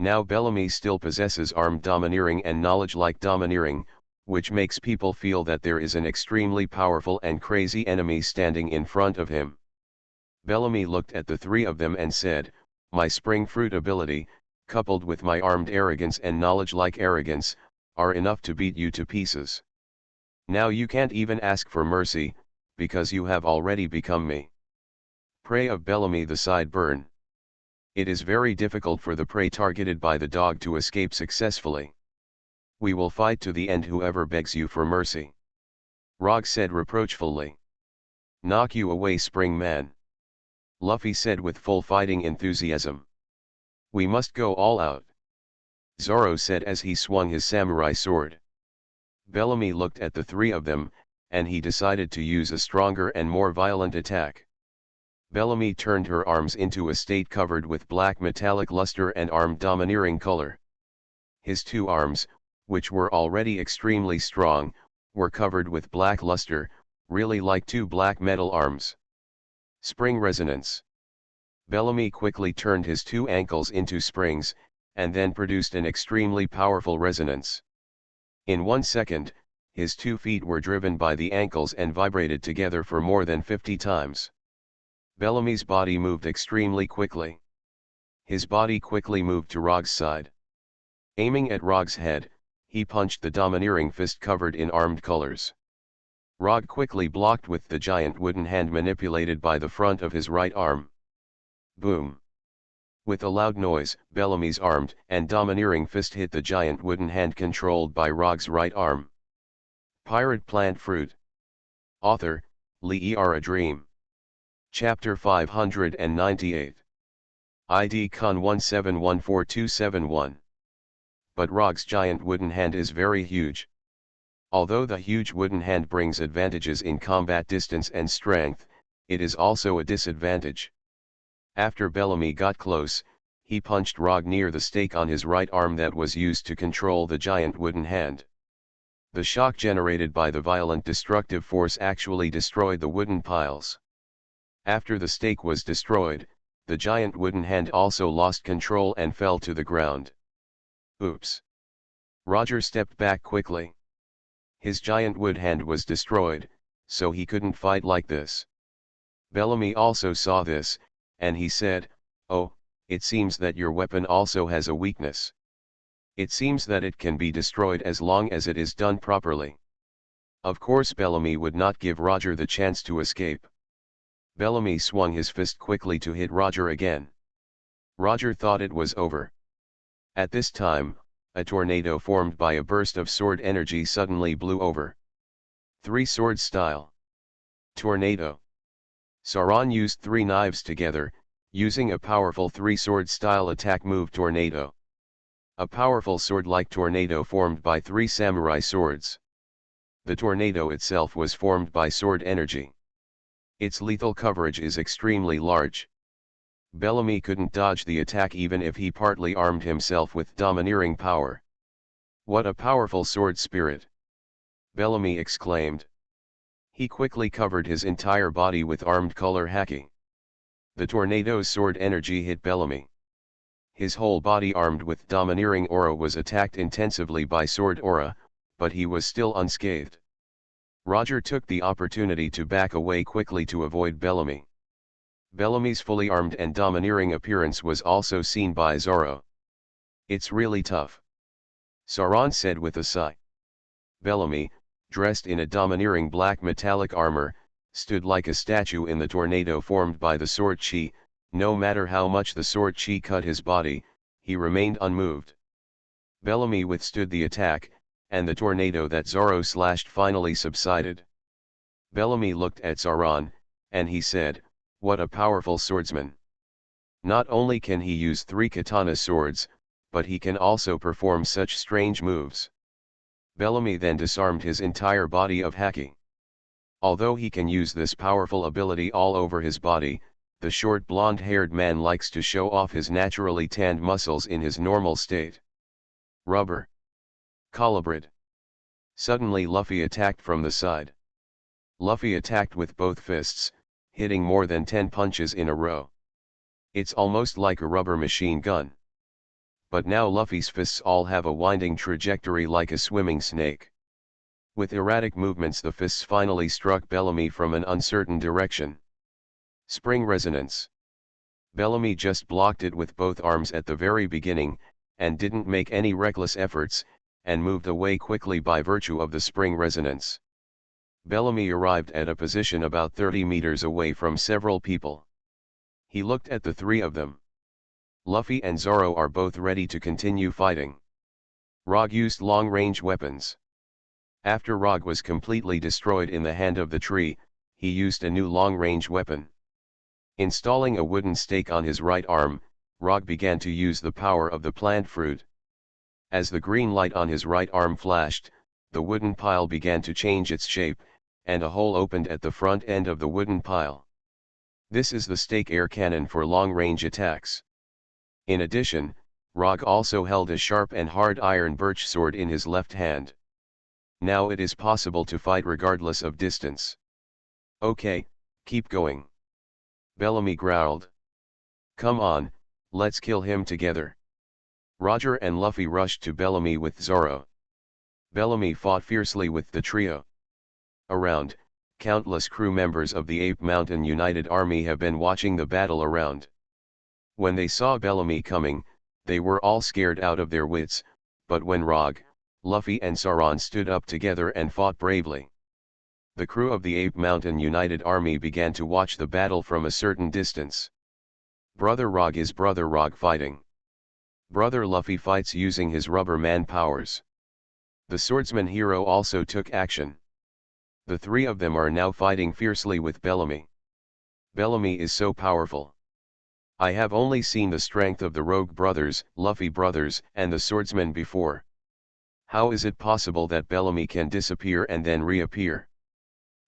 Now Bellamy still possesses armed domineering and knowledge-like domineering, which makes people feel that there is an extremely powerful and crazy enemy standing in front of him. Bellamy looked at the three of them and said, "My spring fruit ability, coupled with my armed arrogance and knowledge-like arrogance, are enough to beat you to pieces. Now you can't even ask for mercy, because you have already become me." Prey of Bellamy the Sideburn. It is very difficult for the prey targeted by the dog to escape successfully. "We will fight to the end whoever begs you for mercy," Rog said reproachfully. "Knock you away, Spring Man," Luffy said with full fighting enthusiasm. "We must go all out," Zoro said as he swung his samurai sword. Bellamy looked at the three of them, and he decided to use a stronger and more violent attack. Bellamy turned her arms into a state covered with black metallic luster and armed domineering color. His two arms, which were already extremely strong, were covered with black luster, really like two black metal arms. Spring resonance. Bellamy quickly turned his two ankles into springs, and then produced an extremely powerful resonance. In 1 second, his 2 feet were driven by the ankles and vibrated together for more than 50 times. Bellamy's body moved extremely quickly. His body quickly moved to Rog's side. Aiming at Rog's head, he punched the domineering fist covered in armed colors. Rog quickly blocked with the giant wooden hand manipulated by the front of his right arm. Boom! With a loud noise, Bellamy's armed and domineering fist hit the giant wooden hand controlled by Rog's right arm. Pirate Plant Fruit. Author, Lee A Dream. Chapter 598. ID Con 171471. But Rog's giant wooden hand is very huge. Although the huge wooden hand brings advantages in combat distance and strength, it is also a disadvantage. After Bellamy got close, he punched Rog near the stake on his right arm that was used to control the giant wooden hand. The shock generated by the violent destructive force actually destroyed the wooden piles. After the stake was destroyed, the giant wooden hand also lost control and fell to the ground. Oops! Roger stepped back quickly. His giant wood hand was destroyed, so he couldn't fight like this. Bellamy also saw this, and he said, "Oh, it seems that your weapon also has a weakness. It seems that it can be destroyed as long as it is done properly." Of course Bellamy would not give Roger the chance to escape. Bellamy swung his fist quickly to hit Roger again. Roger thought it was over. At this time, a tornado formed by a burst of sword energy suddenly blew over. 3 sword style. Tornado. Sauron used 3 knives together, using a powerful 3 sword style attack move Tornado. A powerful sword-like tornado formed by 3 samurai swords. The tornado itself was formed by sword energy. Its lethal coverage is extremely large. Bellamy couldn't dodge the attack even if he partly armed himself with domineering power. "What a powerful sword spirit!" Bellamy exclaimed. He quickly covered his entire body with armed color haki. The tornado's sword energy hit Bellamy. His whole body armed with domineering aura was attacked intensively by sword aura, but he was still unscathed. Roger took the opportunity to back away quickly to avoid Bellamy. Bellamy's fully armed and domineering appearance was also seen by Zoro. "It's really tough," Sauron said with a sigh. Bellamy, dressed in a domineering black metallic armor, stood like a statue in the tornado formed by the sword chi. No matter how much the sword chi cut his body, he remained unmoved. Bellamy withstood the attack, and the tornado that Zoro slashed finally subsided. Bellamy looked at Sauron, and he said, "What a powerful swordsman. Not only can he use 3 katana swords, but he can also perform such strange moves." Bellamy then disarmed his entire body of haki. Although he can use this powerful ability all over his body, the short blonde-haired man likes to show off his naturally tanned muscles in his normal state. Rubber. Colibrid. Suddenly Luffy attacked from the side. Luffy attacked with both fists, hitting more than 10 punches in a row. It's almost like a rubber machine gun. But now Luffy's fists all have a winding trajectory like a swimming snake. With erratic movements the fists finally struck Bellamy from an uncertain direction. Spring resonance. Bellamy just blocked it with both arms at the very beginning, and didn't make any reckless efforts, and moved away quickly by virtue of the spring resonance. Bellamy arrived at a position about 30 meters away from several people. He looked at the three of them. Luffy and Zoro are both ready to continue fighting. Rog used long-range weapons. After Rog was completely destroyed in the hand of the tree, he used a new long-range weapon. Installing a wooden stake on his right arm, Rog began to use the power of the plant fruit. As the green light on his right arm flashed, the wooden pile began to change its shape, and a hole opened at the front end of the wooden pile. This is the stake air cannon for long-range attacks. In addition, Rog also held a sharp and hard iron birch sword in his left hand. Now it is possible to fight regardless of distance. Okay, keep going. Bellamy growled. Come on, let's kill him together. Roger and Luffy rushed to Bellamy with Zoro. Bellamy fought fiercely with the trio. Around, countless crew members of the Ape Mountain United Army have been watching the battle around. When they saw Bellamy coming, they were all scared out of their wits, but when Rog, Luffy and Sauron stood up together and fought bravely. The crew of the Ape Mountain United Army began to watch the battle from a certain distance. Brother Rog is Brother Rog fighting. Brother Luffy fights using his rubber man powers. The swordsman hero also took action. The three of them are now fighting fiercely with Bellamy. Bellamy is so powerful. I have only seen the strength of the Rogue brothers, Luffy brothers, and the swordsman before. How is it possible that Bellamy can disappear and then reappear?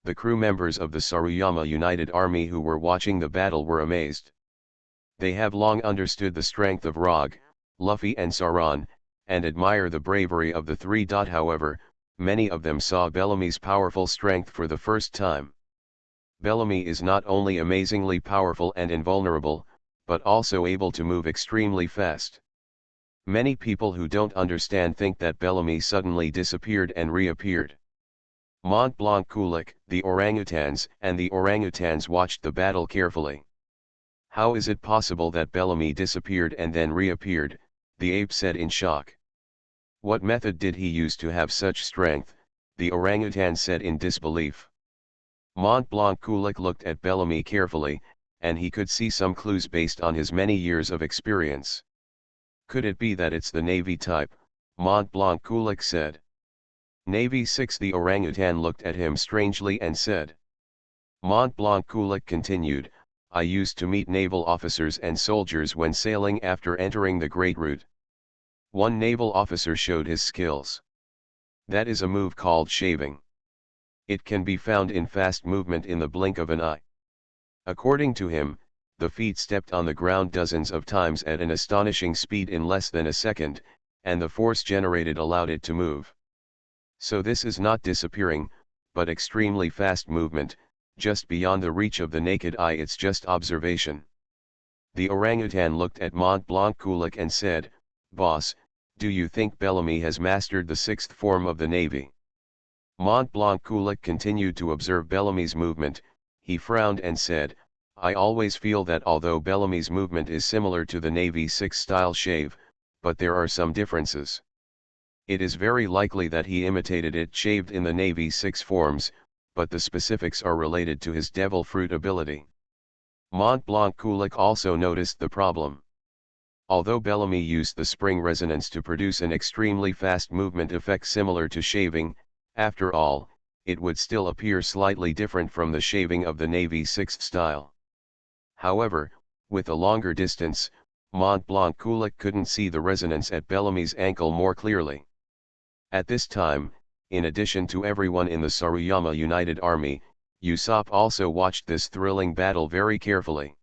The crew members of the Saruyama United Army who were watching the battle were amazed. They have long understood the strength of Rog, Luffy and Sauron, and admire the bravery of the three. However, many of them saw Bellamy's powerful strength for the first time. Bellamy is not only amazingly powerful and invulnerable, but also able to move extremely fast. Many people who don't understand think that Bellamy suddenly disappeared and reappeared. Mont Blanc Kulik, the orangutans watched the battle carefully. How is it possible that Bellamy disappeared and then reappeared? The ape said in shock. What method did he use to have such strength? The orangutan said in disbelief. Mont Blanc Kulik looked at Bellamy carefully, and he could see some clues based on his many years of experience. Could it be that it's the Navy type? Mont Blanc Kulik said. Navy 6. The orangutan looked at him strangely and said. Mont Blanc Kulik continued, I used to meet naval officers and soldiers when sailing after entering the Great Route. One naval officer showed his skills. That is a move called shaving. It can be found in fast movement in the blink of an eye. According to him, the feet stepped on the ground dozens of times at an astonishing speed in less than a second, and the force generated allowed it to move. So this is not disappearing, but extremely fast movement, just beyond the reach of the naked eye. It's just observation. The orangutan looked at Mont Blanc Kulik and said, Boss, do you think Bellamy has mastered the sixth form of the Navy? Mont Blanc Kulik continued to observe Bellamy's movement. He frowned and said, I always feel that although Bellamy's movement is similar to the Navy 6 style shave, but there are some differences. It is very likely that he imitated it shaved in the Navy 6 forms, but the specifics are related to his devil fruit ability. Mont Blanc Kulik also noticed the problem. Although Bellamy used the spring resonance to produce an extremely fast movement effect similar to shaving, after all, it would still appear slightly different from the shaving of the Navy 6 style. However, with a longer distance, Mont Blanc Kulik couldn't see the resonance at Bellamy's ankle more clearly. At this time, in addition to everyone in the Saruyama United Army, Usopp also watched this thrilling battle very carefully.